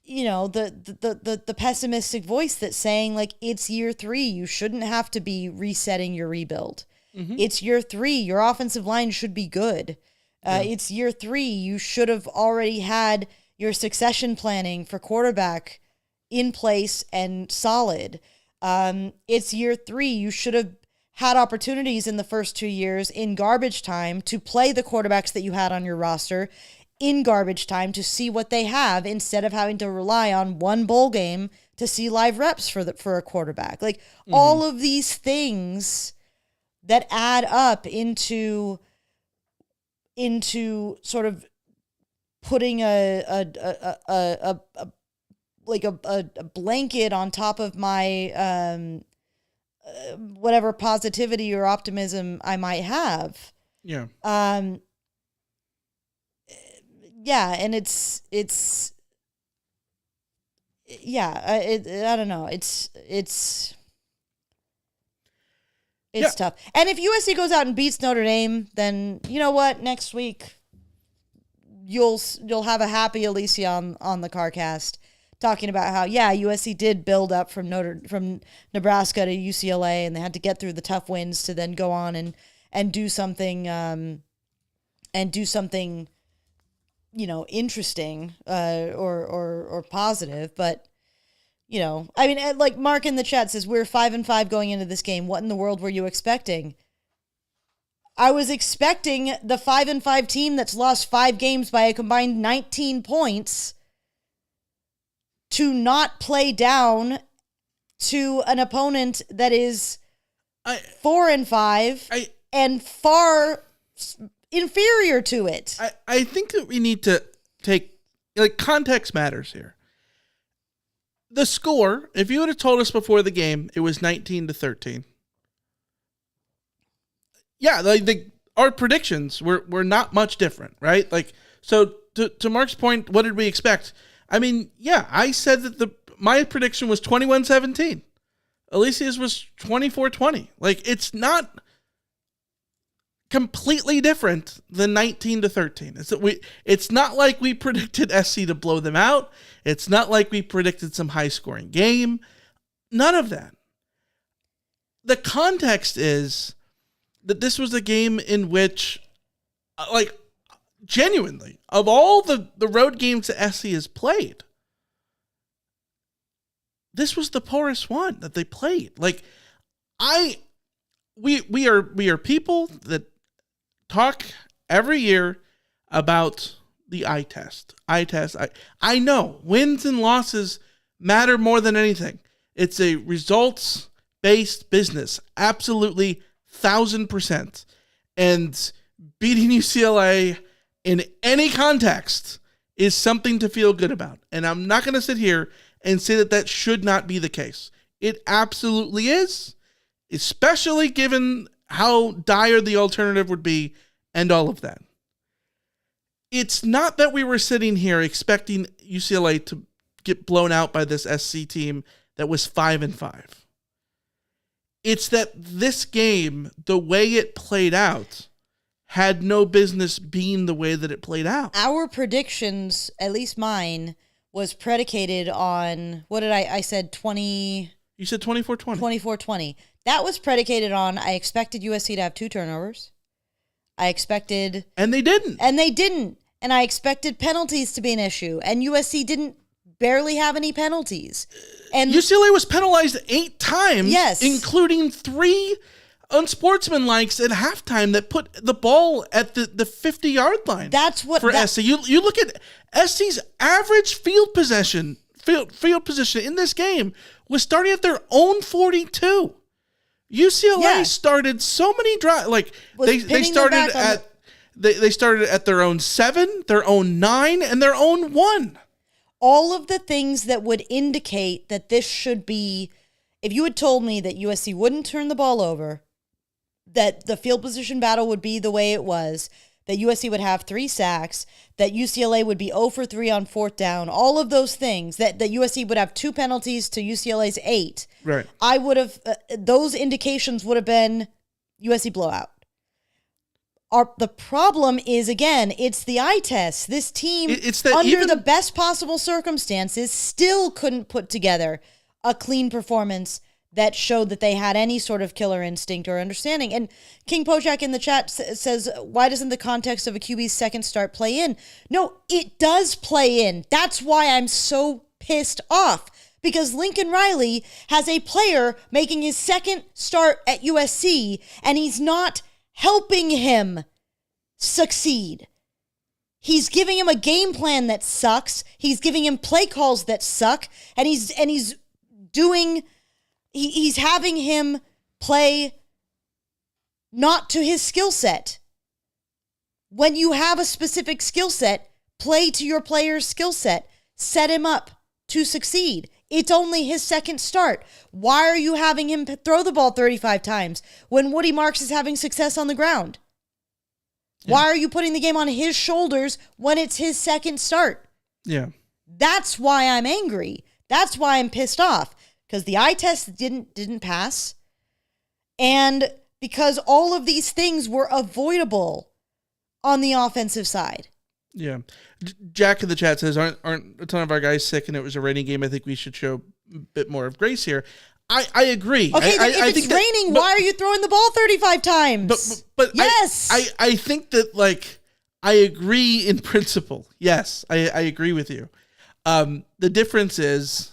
the pessimistic voice that's saying, it's year 3. You shouldn't have to be resetting your rebuild. Mm-hmm. It's year 3. Your offensive line should be good. It's year 3. You should have already had your succession planning for quarterback in place and solid. It's year 3. You should have had opportunities in the first 2 years in garbage time to play the quarterbacks that you had on your roster in garbage time to see what they have, instead of having to rely on one bowl game to see live reps for a quarterback. All of these things that add up into sort of putting a blanket on top of my whatever positivity or optimism I might have. Yeah. Yeah, and it's I don't know. It's tough. And if USC goes out and beats Notre Dame, then you know what? Next week you'll have a happy Alicia on the Carcast talking about how USC did build up from Nebraska to UCLA, and they had to get through the tough wins to then go on and do something interesting or positive. But Mark in the chat says we're 5-5 going into this game. What in the world were you expecting? I was expecting the 5-5 team that's lost 5 games by a combined 19 points to not play down to an opponent that is 4-5 and far inferior to it. I think that we need to take, context matters here. The score, if you would have told us before the game, it was 19-13. Yeah, our predictions were not much different, right? So to Mark's point, what did we expect? I mean, I said that my prediction was 21-17. Alicia's was 24-20. It's not completely different than 19-13. It's not like we predicted SC to blow them out. It's not like we predicted some high-scoring game. None of that. The context is that this was a game in which, genuinely, of all the road games that SC has played, this was the poorest one that they played. We are people that talk every year about the eye test. I know wins and losses matter more than anything. It's a results-based business. Absolutely 1,000%. And beating UCLA in any context is something to feel good about. And I'm not going to sit here and say that that should not be the case. It absolutely is, especially given how dire the alternative would be and all of that. It's not that we were sitting here expecting UCLA to get blown out by this SC team that was 5-5. It's that this game, the way it played out, had no business being the way that it played out. Our predictions, at least mine, was predicated on, what did I said 20... You said 24-20. 24-20. That was predicated on, I expected USC to have 2 turnovers. I expected... And they didn't. And I expected penalties to be an issue. And USC didn't barely have any penalties. And UCLA was penalized 8 times, yes, including 3 unsportsmanlikes at halftime that put the ball at the 50-yard line. That's what for SC. You look at SC's average field position in this game was starting at their own 42. UCLA started so many drives. Like they started at they started at their own 7, their own 9, and their own 1. All of the things that would indicate that this should be, if you had told me that USC wouldn't turn the ball over, that the field position battle would be the way it was, that USC would have 3 sacks, that UCLA would be 0 for 3 on 4th down, all of those things, that USC would have 2 penalties to UCLA's 8. Right. I would have, those indications would have been USC blowout. The problem is, again, it's the eye test. This team, under the best possible circumstances, still couldn't put together a clean performance that showed that they had any sort of killer instinct or understanding. And King Pojak in the chat says, why doesn't the context of a QB's second start play in? No, it does play in. That's why I'm so pissed off. Because Lincoln Riley has a player making his second start at USC, and he's not helping him succeed. He's giving him a game plan that sucks. He's giving him play calls that suck, and he's having him play not to his skill set. When you have a specific skill set, play to your player's skill set. Set him up to succeed. It's only his second start. Why are you having him throw the ball 35 times when Woody Marks is having success on the ground? Yeah. Why are you putting the game on his shoulders when it's his second start? Yeah. That's why I'm angry. That's why I'm pissed off. Because the eye test didn't pass. And because all of these things were avoidable on the offensive side. Yeah. Jack in the chat says, aren't a ton of our guys sick and it was a raining game? I think we should show a bit more of grace here. I agree. Okay, if it's raining, why are you throwing the ball 35 times? But yes. I think that, like, I agree in principle. Yes, I agree with you. The difference is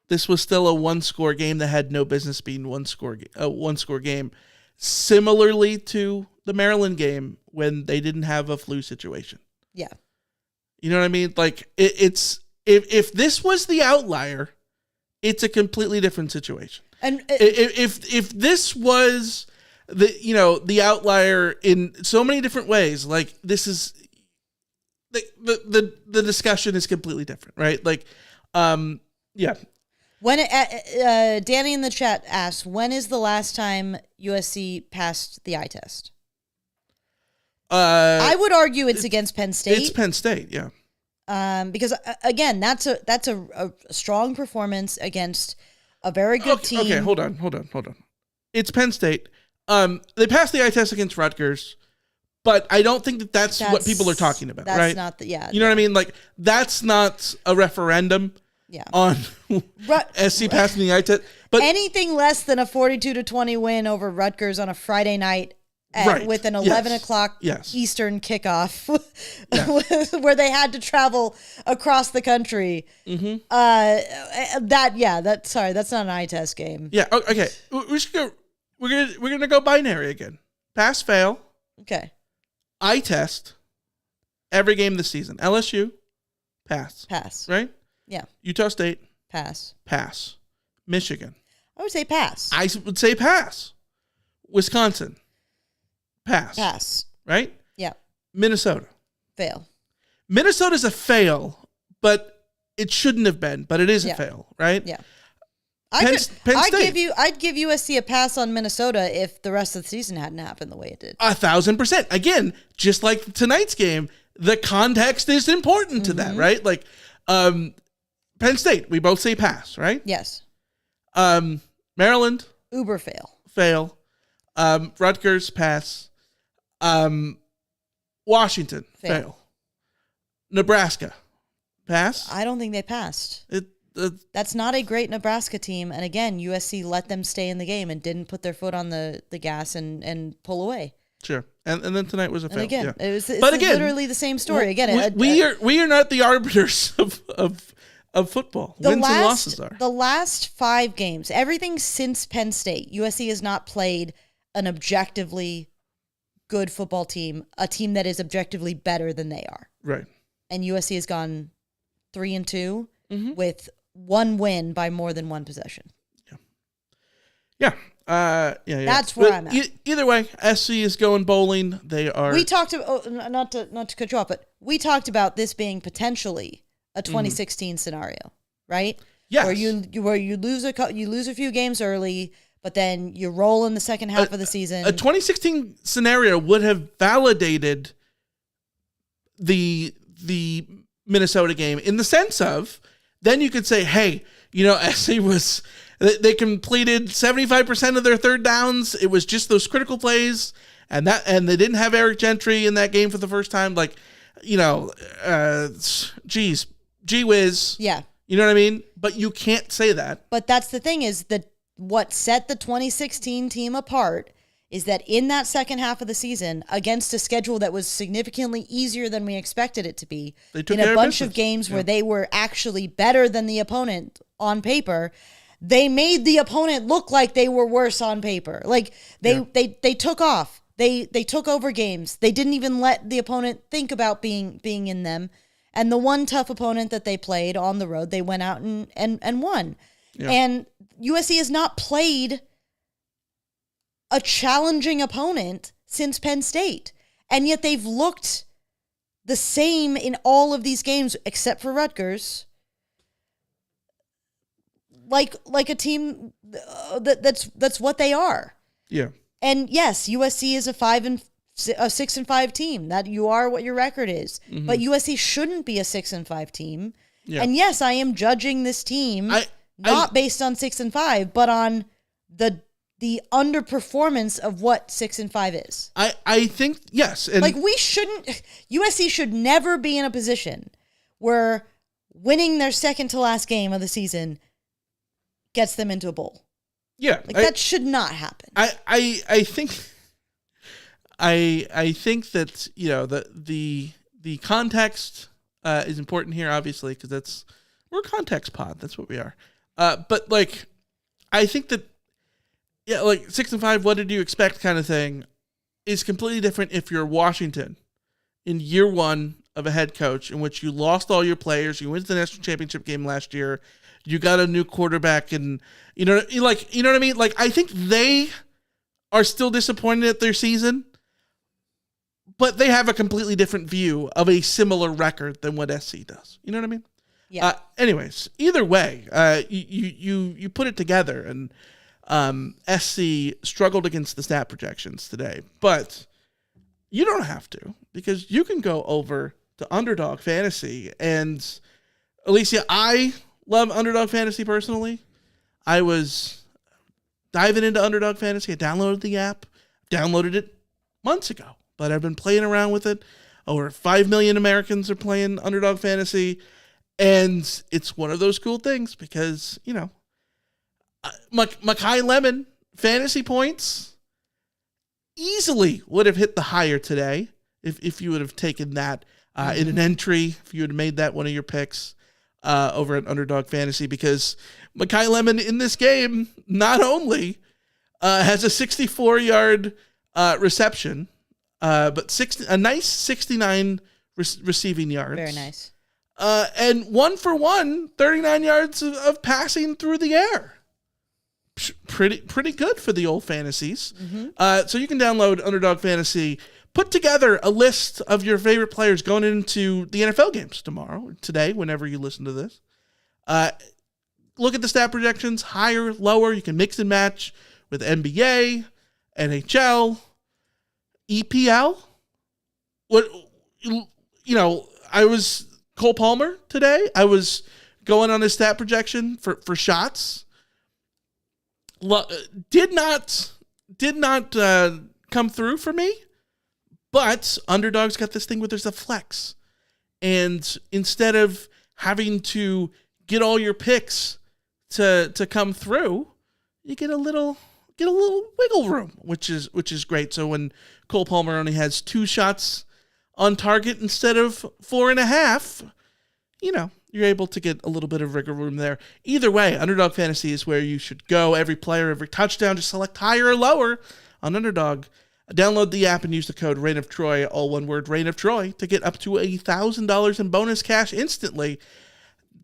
this was still a 1-score game that had no business being a 1-score game. Similarly to the Maryland game when they didn't have a flu situation. Yeah. You know what I mean? Like it's if this was the outlier, it's a completely different situation. And if this was the outlier in so many different ways, like this is the discussion is completely different, right? Like, yeah. When Danny in the chat asks, when is the last time USC passed the eye test? I would argue it's against Penn State. It's Penn State, yeah. Because again, that's a strong performance against a very good team. Okay, hold on. It's Penn State. They passed the eye test against Rutgers, but I don't think that's what people are talking about, that's right? Not the, yeah. You know what I mean? Like that's not a referendum. Yeah. On SC passing the eye test, but anything less than a 42-20 win over Rutgers on a Friday night with an 11 o'clock Eastern kickoff, where they had to travel across the country. Mm-hmm. That's not an eye test game. Yeah. Okay. We should go. We're gonna go binary again. Pass fail. Okay. Eye test. Every game this season. LSU. Pass. Right. Yeah. Utah State. Pass. Michigan. I would say pass. I would say pass. Wisconsin. Pass. Right? Yeah. Minnesota. Fail. Minnesota's a fail, but it shouldn't have been, but it is a fail, right? Yeah. Penn State. I'd give USC a pass on Minnesota if the rest of the season hadn't happened the way it did. 1,000%. Again, just like tonight's game, the context is important to that, right? Like, Penn State, we both say pass, right? Yes. Maryland. Uber fail. Fail. Rutgers, pass. Washington, fail. Nebraska, pass. I don't think they passed. That's not a great Nebraska team. And again, USC let them stay in the game and didn't put their foot on the gas and pull away. Sure. And then tonight was a fail. And again, yeah. it's literally the same story. Again, we are not the arbiters of football. Wins and losses are. The last 5 games, everything since Penn State, USC has not played an objectively good football team, a team that is objectively better than they are. Right. And USC has gone 3-2 with 1 win by more than 1 possession. Yeah. Yeah. That's where I'm at. Either way, SC is going bowling. They are. We talked about not to cut you off, but we talked about this being potentially a 2016 scenario, right? Yes. Where you lose a few games early, but then you roll in the second half of the season. A 2016 scenario would have validated the Minnesota game in the sense of then you could say, hey, SC was. They completed 75% of their third downs. It was just those critical plays, and they didn't have Eric Gentry in that game for the first time. Like, gee whiz. Yeah. You know what I mean? But you can't say that. But that's the thing is that what set the 2016 team apart is that in that second half of the season, against a schedule that was significantly easier than we expected it to be, in a bunch of games where they were actually better than the opponent on paper, they made the opponent look like they were worse on paper. Like they took off. They took over games. They didn't even let the opponent think about being in them. And the one tough opponent that they played on the road, they went out and won. Yeah. And USC has not played a challenging opponent since Penn State. And yet they've looked the same in all of these games except for Rutgers. Like a team that's what they are. Yeah. And yes, USC is a 6-5 team. That you are what your record is. Mm-hmm. But USC shouldn't be a 6-5 team. Yeah. And yes, I am judging this team not based on 6-5, but on the underperformance of what 6-5 is. I think yes. And USC should never be in a position where winning their second to last game of the season gets them into a bowl. Yeah. That should not happen. I think that, the context is important here, obviously, because we're a context pod. That's what we are. But I think that, 6-5, what did you expect kind of thing is completely different if you're Washington in year 1 of a head coach in which you lost all your players. You went to the national championship game last year. You got a new quarterback, and you know what I mean? Like, I think they are still disappointed at their season, but they have a completely different view of a similar record than what SC does. You know what I mean? Yeah. Anyways, either way, you put it together, and SC struggled against the stat projections today, but you don't have to, because you can go over to Underdog Fantasy. And Alicia, I love Underdog Fantasy personally. I was diving into Underdog Fantasy. I downloaded the app, downloaded it months ago, but I've been playing around with it. Over 5 million Americans are playing Underdog Fantasy, and it's one of those cool things because, Makai Lemon fantasy points easily would have hit the higher today if you would have taken that in an entry, if you had made that one of your picks over at Underdog Fantasy, because Makai Lemon in this game not only has a 64-yard reception, but a nice 69 receiving yards. Very nice. And 1 for 1, 39 yards of passing through the air. pretty good for the old fantasies. So you can download Underdog Fantasy, put together a list of your favorite players going into the NFL games today, whenever you listen to this. Look at the stat projections, higher, lower. You can mix and match with NBA, NHL, EPL. I was Cole Palmer today. I was going on his stat projection for shots. Did not come through for me, but Underdog's got this thing where there's a flex, and instead of having to get all your picks to come through, you get a little wiggle room, which is great. So when Cole Palmer only has 2 shots on target instead of 4.5, you're able to get a little bit of wiggle room there. Either way, Underdog Fantasy is where you should go. Every player, every touchdown, just select higher or lower on Underdog. Download the app and use the code Reign of Troy, all one word, Reign of Troy, to get up to $1,000 in bonus cash instantly.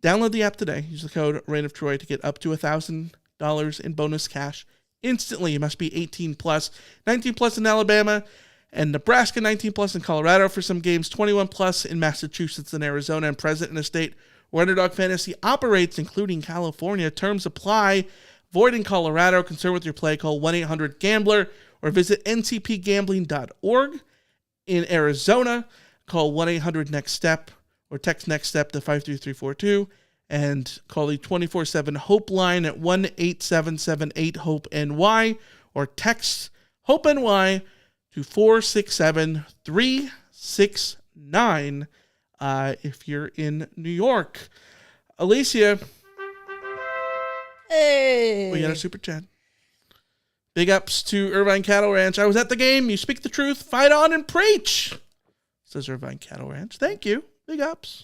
Download the app today. Use the code Reign of Troy to get up to $1,000 in bonus cash instantly. You must be 18 plus, 19 plus in Alabama and Nebraska, 19 plus in Colorado for some games, 21 plus in Massachusetts and Arizona, and present in a state where Underdog Fantasy operates, including California. Terms apply. Void in Colorado. Concerned with your play, call 1-800-GAMBLER or visit ncpgambling.org. In Arizona, call 1-800-NEXT-STEP or text NEXT STEP to 53342 and call the 24/7 HOPE line at 1-877-8-HOPE-NY or text HOPE-NY to 467-369 if you're in New York. Alicia. Hey. We got a super chat. Big ups to Irvine Cattle Ranch. I was at the game. You speak the truth. Fight on and preach, says Irvine Cattle Ranch. Thank you. Big ups.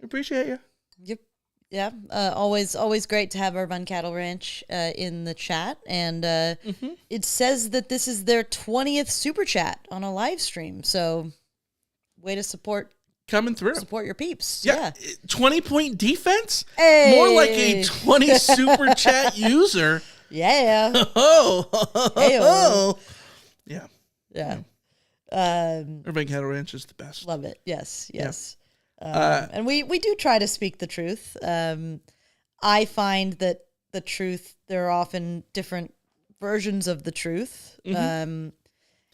We appreciate you. Yep. Yeah. Always great to have Irvine Cattle Ranch in the chat. And it says that this is their 20th super chat on a live stream. So way to support. Coming through. Support your peeps. Yeah. 20-point defense? Hey. More like a 20 super chat user. Yeah. Oh. Hey-o. Yeah. Yeah. Irvine Cattle Ranch is the best. Love it. Yes. Yeah. And we do try to speak the truth. I find that the truth, there are often different versions of the truth.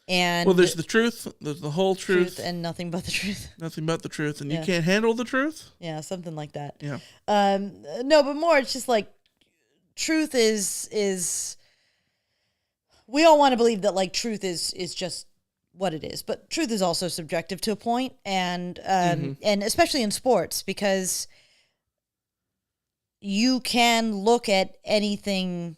And there's the truth, there's the whole truth, and nothing but the truth. Nothing but the truth, and you can't handle the truth? Yeah, something like that. Yeah. No, but more, it's just like truth is we all want to believe that like truth is just what it is, but truth is also subjective to a point, and especially in sports, because you can look at anything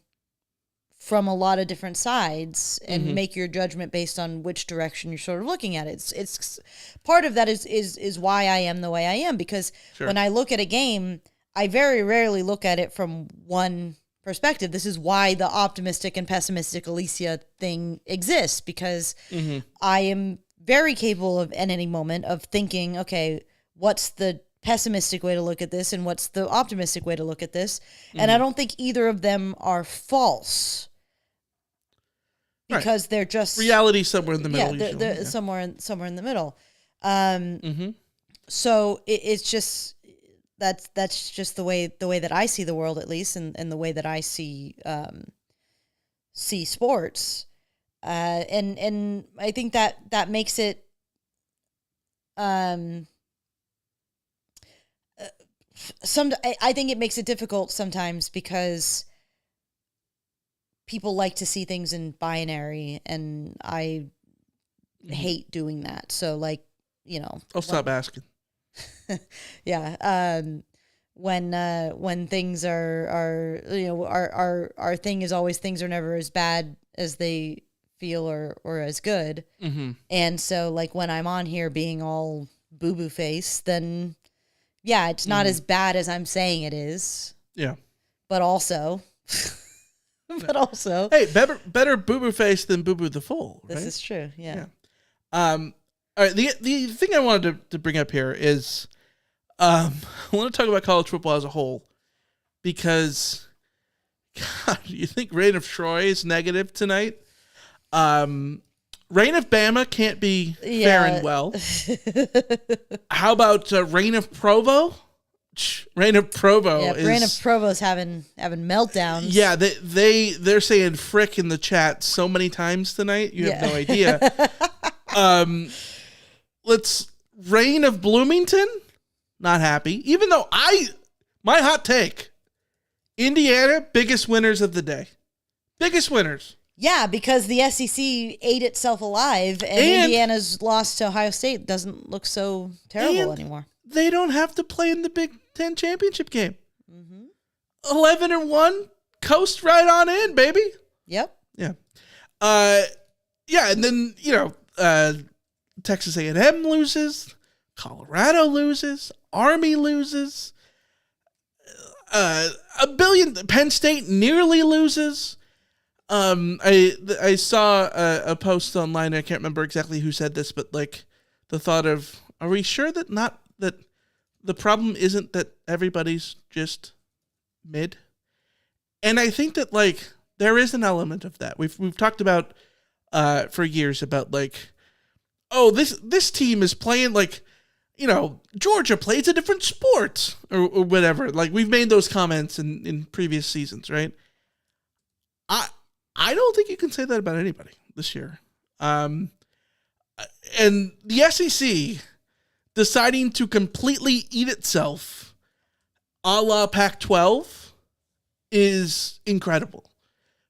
from a lot of different sides and make your judgment based on which direction you're sort of looking at it. It's part of that is why I am the way I am, because when I look at a game, I very rarely look at it from one perspective. This is why the optimistic and pessimistic Alicia thing exists, because I am very capable of at any moment of thinking, okay, what's the pessimistic way to look at this and what's the optimistic way to look at this? And I don't think either of them are false, because they're just reality somewhere in the middle. Yeah, they're somewhere in the middle. So it's just that's just the way that I see the world, at least, and the way that I see sports. And I think that makes it I think it makes it difficult sometimes, because people like to see things in binary, and I hate doing that. So, like, I'll stop asking. Yeah. When things are our thing is always, things are never as bad as they feel or as good. And so, like, when I'm on here being all boo-boo face, then yeah, it's not as bad as I'm saying it is. Yeah. But also hey, better boo-boo face than boo-boo the fool, right? This is true. Yeah. All right, the thing I wanted to bring up here is I want to talk about college football as a whole, because God, you think Reign of Troy is negative tonight? Reign of Bama can't be faring well. How about Reign of Provo? Reign of Provo. Yeah, Reign of Provo's having meltdowns. Yeah, they're saying frick in the chat so many times tonight. You have no idea. Let's Reign of Bloomington. Not happy. Even though my hot take, Indiana, biggest winners of the day. Biggest winners. Yeah, because the SEC ate itself alive, and Indiana's loss to Ohio State doesn't look so terrible anymore. They don't have to play in the Big Ten championship game. 11-1, coast right on in, baby. Yep. Yeah. And then, Texas A&M loses, Colorado loses, Army loses, Penn State nearly loses. I saw a post online. I can't remember exactly who said this, but like the thought of, are we sure that the problem isn't that everybody's just mid? And I think that like there is an element of that. We've talked about for years about like, oh, this team is playing like, Georgia plays a different sport or whatever. Like we've made those comments in previous seasons, right? I don't think you can say that about anybody this year. And the SEC deciding to completely eat itself a la Pac-12 is incredible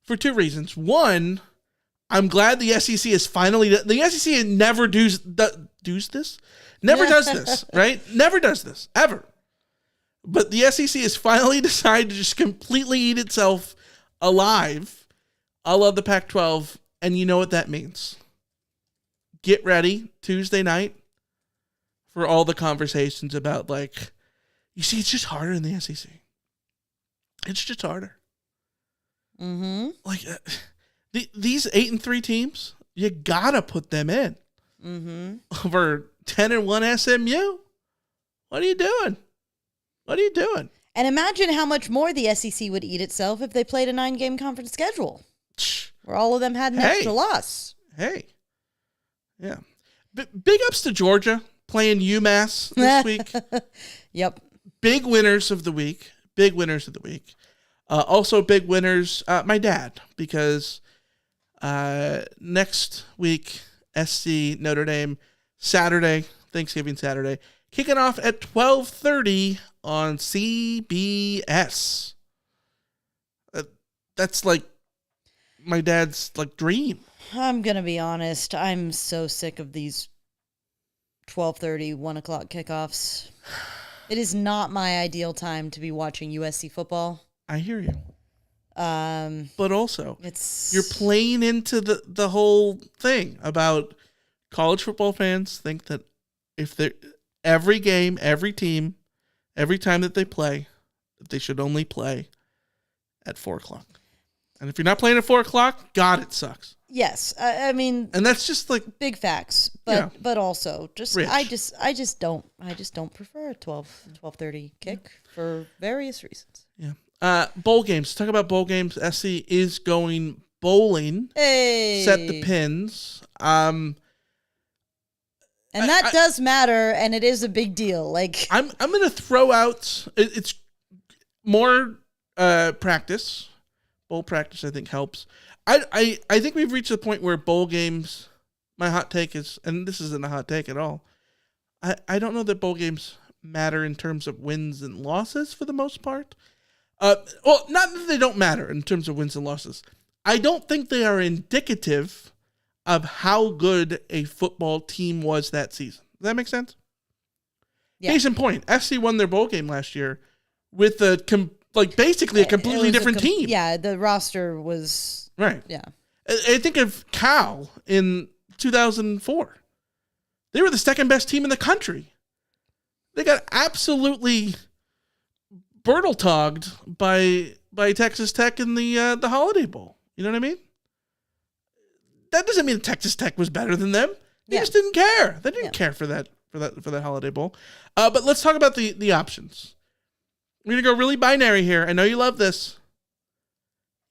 for two reasons. One, I'm glad the SEC is finally... The SEC never does this. Never does this, right? Never does this, ever. But the SEC has finally decided to just completely eat itself alive. I love the Pac-12, and you know what that means. Get ready Tuesday night for all the conversations about, like, you see, it's just harder in the SEC. It's just harder. Mm-hmm. Like, these 8-3 teams, you gotta put them in. Mm-hmm. Over 10-1 SMU. What are you doing? What are you doing? And imagine how much more the SEC would eat itself if they played a 9-game conference schedule, where all of them had an extra loss. Hey. Yeah. Big ups to Georgia playing UMass this week. Yep. Big winners of the week. Big winners of the week. Also big winners, my dad, because next week, SC Notre Dame, Saturday, Thanksgiving Saturday, kicking off at 12:30 on CBS. That's like my dad's like dream. I'm going to be honest. I'm so sick of these 12:30, 1 o'clock kickoffs. It is not my ideal time to be watching USC football. I hear you. But also, it's you're playing into the whole thing about college football fans think that if they're every game, every team, every time that they play, that they should only play at 4 o'clock. And if you're not playing at 4 o'clock, God, it sucks. Yes, I mean, and that's just like big facts, but also just Rich. I just don't prefer a 12:30 kick for various reasons. Yeah. Bowl games. Talk about bowl games. SC is going bowling. Hey, set the pins. And that does matter, and it is a big deal. Like I'm gonna throw out. It's more practice. Bowl practice, I think, helps. I think we've reached the point where bowl games, my hot take is, and this isn't a hot take at all, I don't know that bowl games matter in terms of wins and losses for the most part. Well, not that they don't matter in terms of wins and losses. I don't think they are indicative of how good a football team was that season. Does that make sense? Yeah. Case in point, FC won their bowl game last year with basically a completely different team. Yeah, the roster was... Right. Yeah. I think of Cal in 2004. They were the second best team in the country. They got absolutely Bertle-togged by Texas Tech in the Holiday Bowl. You know what I mean? That doesn't mean Texas Tech was better than them. They just didn't care. They didn't care for that Holiday Bowl. But let's talk about the options. We're gonna go really binary here. I know you love this.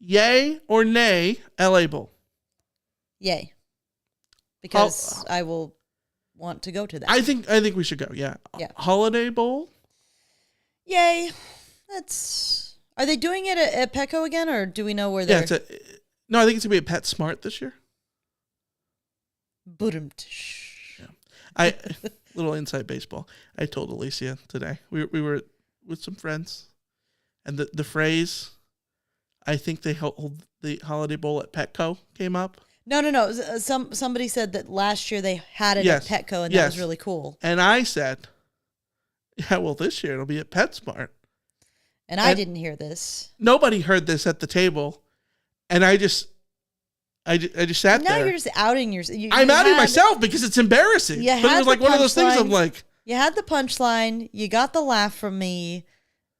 Yay or nay, LA Bowl? Yay. Because I will want to go to that. I think we should go. Yeah. Yeah. Holiday Bowl. Yay. Are they doing it at Petco again, or do we know where they're? Yeah. No, I think it's gonna be at PetSmart this year. Yeah. Little inside baseball. I told Alicia today. We were with some friends, and the phrase, I think they hold the Holiday Bowl at Petco came up. No. Somebody said that last year they had it at Petco, and that was really cool. And I said, yeah, well, this year it'll be at PetSmart. And I didn't hear this. Nobody heard this at the table, and I just sat there. Now you're just outing yourself. I'm outing myself because it's embarrassing. But it was like one of those things. I'm like, you had the punchline, you got the laugh from me,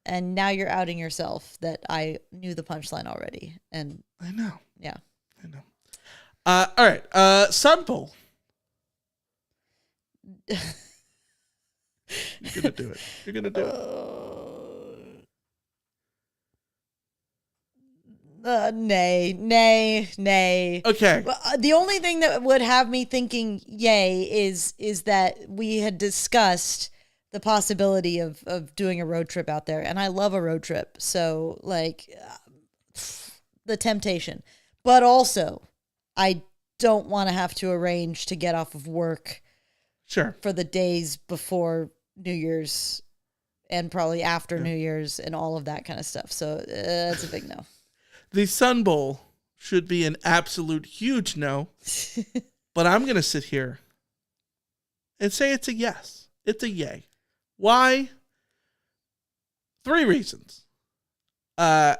and now you're outing yourself that I knew the punchline already. And I know. Yeah. I know. All right. Sun Bowl. You're gonna do it. You're gonna do it. Nay. Okay. The only thing that would have me thinking yay is that we had discussed the possibility of doing a road trip out there, and I love a road trip. So the temptation, but also I don't want to have to arrange to get off of work. Sure. For the days before New Year's and probably after New Year's and all of that kind of stuff. So that's a big no. The Sun Bowl should be an absolute huge no, but I'm going to sit here and say it's a yes. It's a yay. Why? 3 reasons. For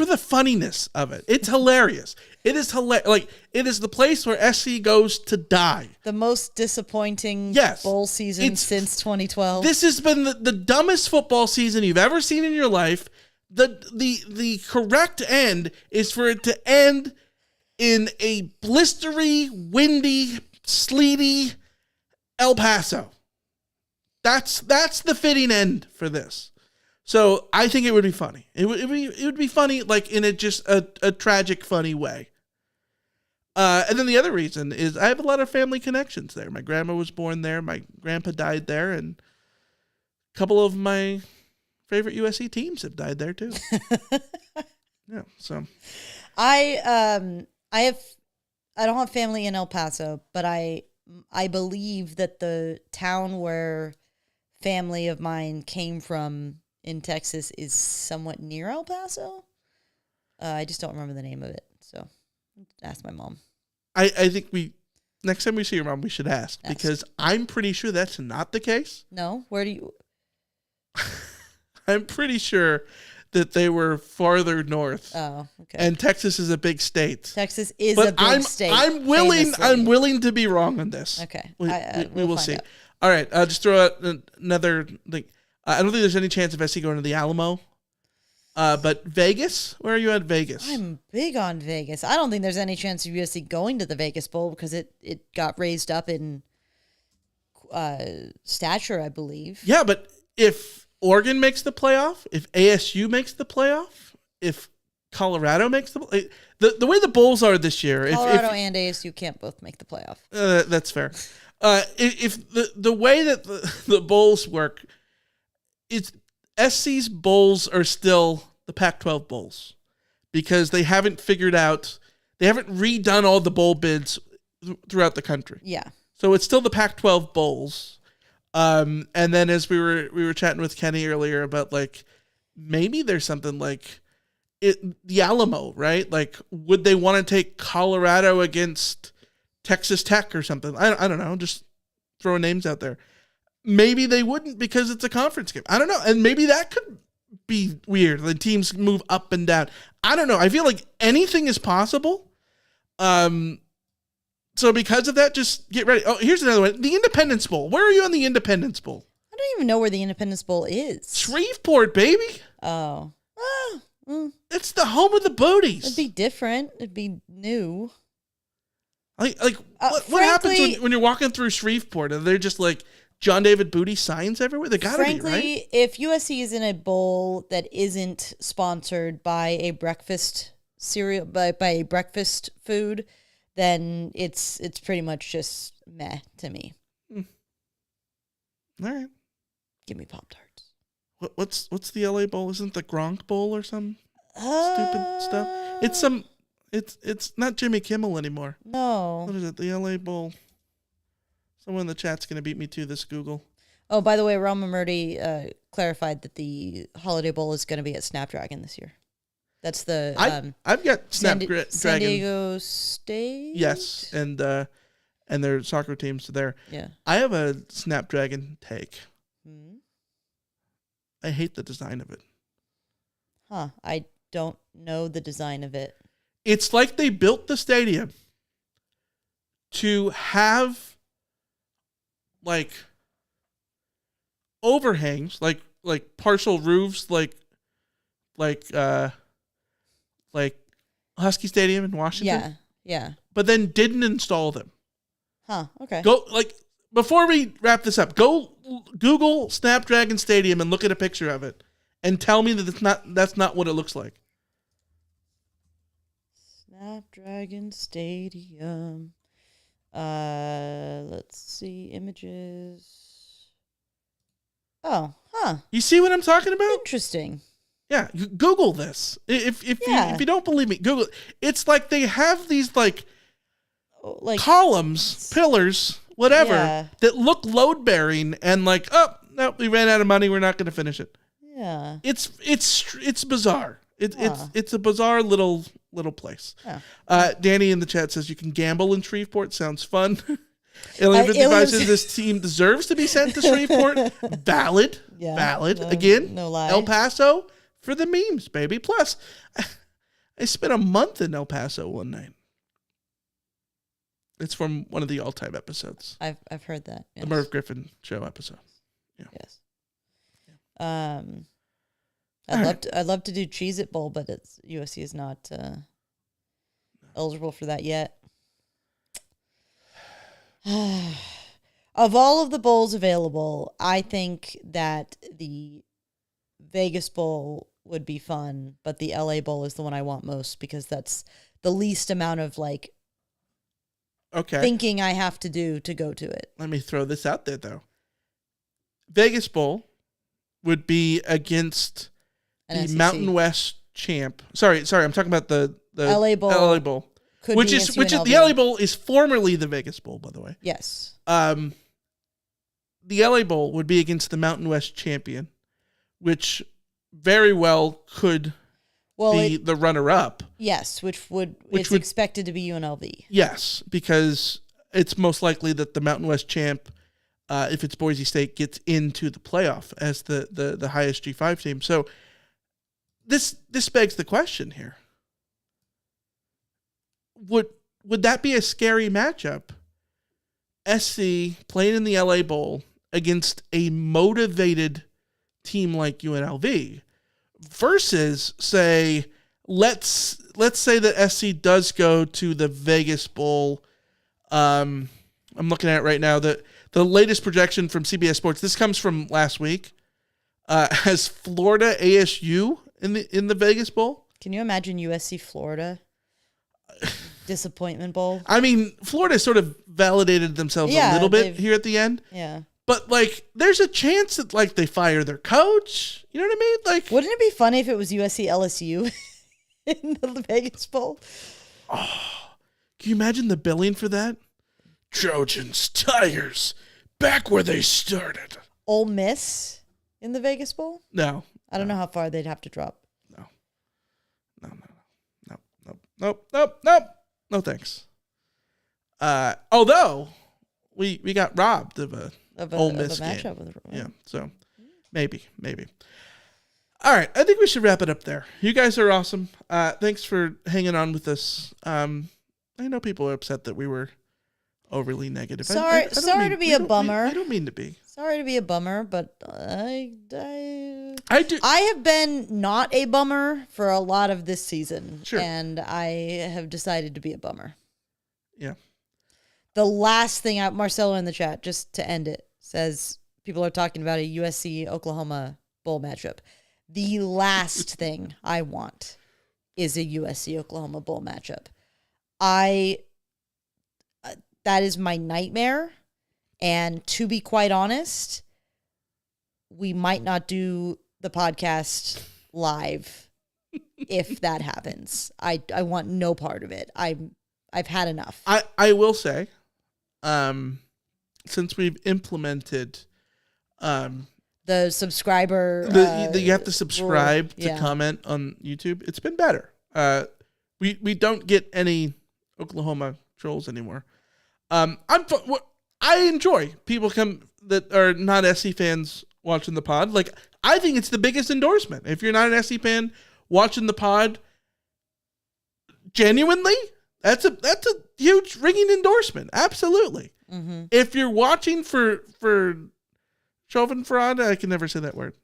the funniness of it. It's hilarious. It is hilarious. Like, it is the place where SC goes to die. The most disappointing bowl season since 2012. This has been the dumbest football season you've ever seen in your life. The correct end is for it to end in a blistery, windy, sleety El Paso. That's the fitting end for this. So I think it would be funny. It would be funny, like in a tragic, funny way. And then the other reason is I have a lot of family connections there. My grandma was born there. My grandpa died there, and a couple of my favorite USC teams have died there too. Yeah. So I don't have family in El Paso, but I believe that the town where family of mine came from in Texas is somewhat near El Paso. I just don't remember the name of it. So ask my mom. I think next time we see your mom, we should ask. Because I'm pretty sure that's not the case. No? Where do you? I'm pretty sure that they were farther north. Oh, okay. And Texas is a big state. Texas is a big state. I'm willing to be wrong on this. Okay. We will see. Out. All right. Just throw out another thing. I don't think there's any chance of SC going to the Alamo. But Vegas? Where are you at Vegas? I'm big on Vegas. I don't think there's any chance of USC going to the Vegas Bowl because it got raised up in stature, I believe. Yeah, but if Oregon makes the playoff, if ASU makes the playoff, if Colorado makes the way the bowls are this year, Colorado and ASU can't both make the playoff. That's fair. If the way that the bowls work, it's SC's bowls are still the Pac-12 bowls because they haven't redone all the bowl bids throughout the country. Yeah. So it's still the Pac-12 bowls. And then as we were chatting with Kenny earlier about like maybe there's something like the Alamo, right? Like would they want to take Colorado against Texas Tech or something? I don't know, just throwing names out there. Maybe they wouldn't because it's a conference game. I don't know. And maybe that could be weird. The teams move up and down. I don't know. I feel like anything is possible. So because of that, just get ready. Oh, here's another one. The Independence Bowl. Where are you on the Independence Bowl? I don't even know where the Independence Bowl is. Shreveport, baby. Oh. It's the home of the Booties. It'd be different. It'd be new. What happens when you're walking through Shreveport and they're just like John David Booty signs everywhere? They gotta Frankly, be, right? if USC is in a bowl that isn't sponsored by a breakfast cereal, by a breakfast food, then it's pretty much just meh to me. All right. Give me Pop-Tarts. What's the LA Bowl? Isn't the Gronk Bowl or some stupid stuff? It's not Jimmy Kimmel anymore. No. What is it? The LA Bowl. Someone in the chat's gonna beat me to this Google. Oh, by the way, Rama Murdy clarified that the Holiday Bowl is going to be at Snapdragon this year. That's the I've got Snapdragon. San Diego State. Yes, and their soccer teams there. Yeah. I have a Snapdragon take. Hmm. I hate the design of it. Huh. I don't know the design of it. It's like they built the stadium to have like overhangs, like partial roofs, like Husky Stadium in Washington. Yeah. But then didn't install them. Huh. Okay. Go before we wrap this up, go Google Snapdragon Stadium and look at a picture of it and tell me that that's not what it looks like. Snapdragon Stadium. Let's see images. Oh, huh. You see what I'm talking about? Interesting. Yeah, Google this. If you don't believe me, Google it. It's like they have these like columns, pillars, whatever, that look load bearing and like, oh no, we ran out of money, we're not going to finish it. Yeah. It's bizarre. It's a bizarre little place. Yeah. Danny in the chat says you can gamble in Shreveport. Sounds fun. Alien 55 says this team deserves to be sent to Shreveport. Valid. Yeah, Valid. no, Again, no lie. El Paso for the memes, baby. Plus, I spent a month in El Paso one night. It's from one of the all-time episodes. I've heard that. Yes. The Merv Griffin show episode. Yeah. Yes. I'd love to do Cheez-It Bowl, but USC is not eligible for that yet. Of all of the bowls available, I think that the Vegas Bowl would be fun, but the LA Bowl is the one I want most because that's the least amount of thinking I have to do to go to it. Let me throw this out there though. Vegas Bowl would be against the SEC. Mountain West champ. Sorry, I'm talking about the LA Bowl. LA Bowl. Which is the LA Bowl is formerly the Vegas Bowl, by the way. Yes. The LA Bowl would be against the Mountain West champion, which very well could be the runner-up. Yes, which would expected to be UNLV. Yes, because it's most likely that the Mountain West champ, if it's Boise State, gets into the playoff as the highest G5 team. So this begs the question here. Would that be a scary matchup? SC playing in the LA Bowl against a motivated team like UNLV versus say let's say that SC does go to the Vegas Bowl. I'm looking at it right now. The latest projection from CBS Sports. This comes from last week. Has Florida ASU in the Vegas Bowl? Can you imagine USC Florida? Disappointment Bowl. I mean, Florida sort of validated themselves a little bit here at the end. Yeah. But there's a chance that they fire their coach. You know what I mean? Wouldn't it be funny if it was USC LSU in the Vegas Bowl? Oh, can you imagine the billing for that? Trojans, Tigers, back where they started. Ole Miss in the Vegas Bowl? No. I don't know how far they'd have to drop. Nope. No thanks. Although we got robbed of a Ole Miss matchup game. Yeah, so maybe. All right, I think we should wrap it up there. You guys are awesome. Thanks for hanging on with us. I know people are upset that we were overly negative. Sorry to be a bummer. I don't mean to be. Sorry to be a bummer, but I do. I have been not a bummer for a lot of this season. Sure. And I have decided to be a bummer. Yeah. The last thing Marcelo in the chat, just to end it, says people are talking about a USC Oklahoma bowl matchup. The last thing I want is a USC Oklahoma bowl matchup. That is my nightmare. And to be quite honest, we might not do the podcast live if that happens. I want no part of it. I've had enough. I will say, since we've implemented the subscriber, you have to subscribe to comment on YouTube. It's been better. We don't get any Oklahoma trolls anymore. I enjoy people that are not SC fans watching the pod. Like, I think it's the biggest endorsement. If you're not an SC fan watching the pod, genuinely, that's a huge ringing endorsement. Absolutely. Mm-hmm. If you're watching for Schadenfreude, I can never say that word.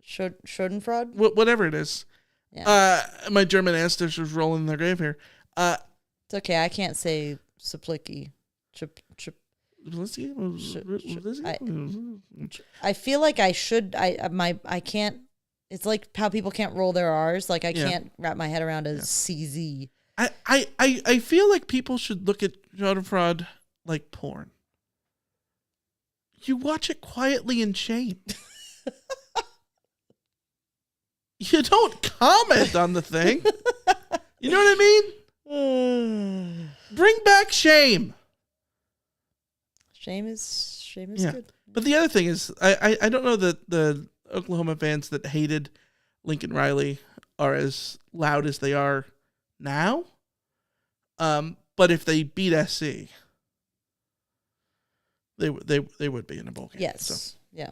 Schadenfreude? Whatever it is. Yeah. My German ancestors rolling in their grave here. It's okay. I can't say Saplicki. I feel like I should. I can't. It's like how people can't roll their R's. Like I can't wrap my head around a CZ. I feel like people should look at Schadenfreude like porn. You watch it quietly in shame. You don't comment on the thing. You know what I mean? Bring back shame. Shame is good. But the other thing is, I don't know that the Oklahoma fans that hated Lincoln Riley are as loud as they are now. But if they beat SC, they would be in a bowl game. Yes. So. Yeah.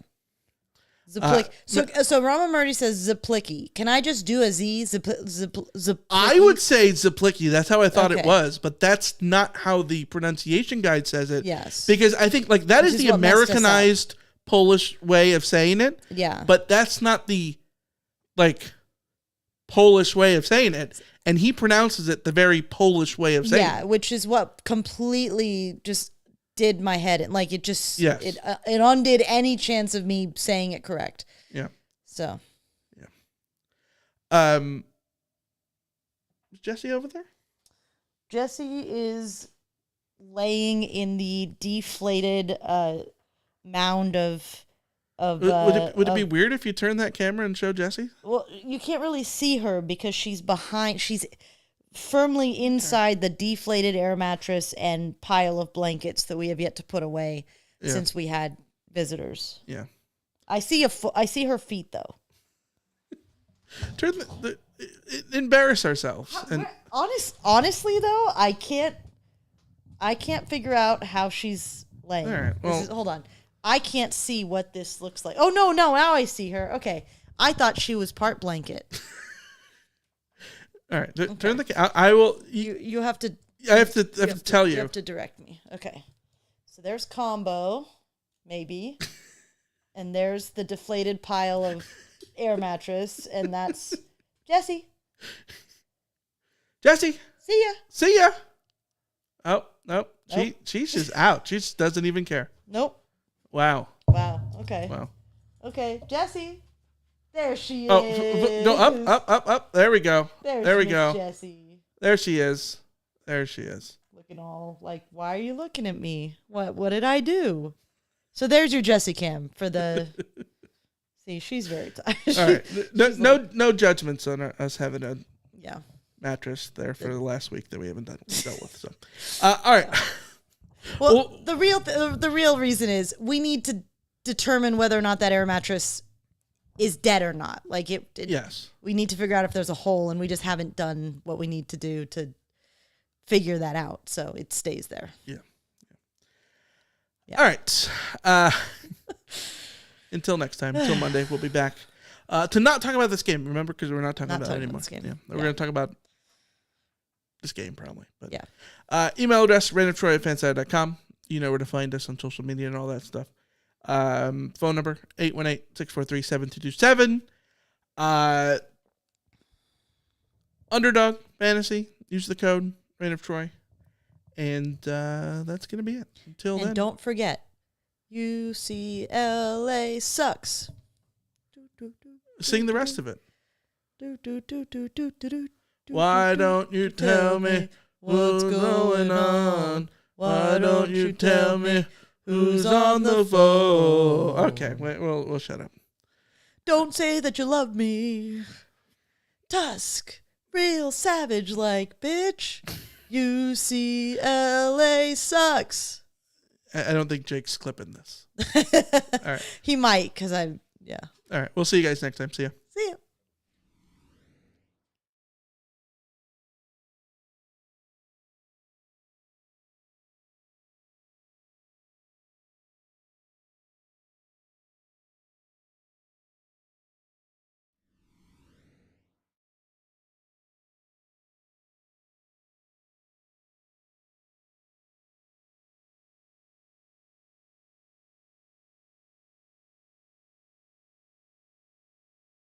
So Rama Murray says Zaplicki. Can I just do a Z? Zaplicki? I would say Zaplicki. That's how I thought it was, but that's not how the pronunciation guide says it. Yes. Because I think that is the Americanized Polish way of saying it. Yeah. But that's not the Polish way of saying it. And he pronounces it the very Polish way of saying it. Yeah, which is what completely just did my head in. Like it just it undid any chance of me saying it correct. Yeah. So. Yeah. Is Jesse over there? Jesse is laying in the deflated mound of. Would it be weird if you turned that camera and showed Jesse? Well, you can't really see her because she's behind. She's firmly inside the deflated air mattress and pile of blankets that we have yet to put away since we had visitors. Yeah. I see her feet though. Turn embarrass ourselves. Honestly though, I can't figure out how she's laying. All right. Well, hold on. I can't see what this looks like. Oh no, now I see her. Okay. I thought she was part blanket. All right, turn the. I will. You have to. I have to tell you. You have to direct me. Okay. So there's combo, maybe, and there's the deflated pile of air mattress, and that's Jesse. Jesse. See ya. Oh no, she's just out. She just doesn't even care. Nope. Wow. Okay. Wow. Okay, Jesse. There she is. Oh, go up. There we go. There we go. Jessie. There she is. Looking all like, why are you looking at me? What did I do? So there's your Jessie cam for the. See, she's very tired. All right. No judgments on us having a mattress there for the last week that we haven't dealt with. So, all right. Well, the real reason is we need to determine whether or not that air mattress is dead or not. Like yes. We need to figure out if there's a hole, and we just haven't done what we need to do to figure that out. So it stays there. Yeah. All right. Until next time, until Monday, we'll be back to not talk about this game. Remember, because we're not talking about it anymore. This game. Yeah. We're going to talk about this game probably. But yeah. Email address randomtroy@fanside.com. You know where to find us on social media and all that stuff. Phone number 818-643-7227. Underdog Fantasy. Use the code Reign of Troy. And that's going to be it. Until then. And don't forget, UCLA sucks. Sing the rest of it. Why don't you tell me what's going on? Why don't you tell me who's on the phone? Okay, wait, we'll shut up. Don't say that you love me. Tusk, real savage like bitch. UCLA sucks. I don't think Jake's clipping this. All right. He might, because All right, we'll see you guys next time. See ya. See ya.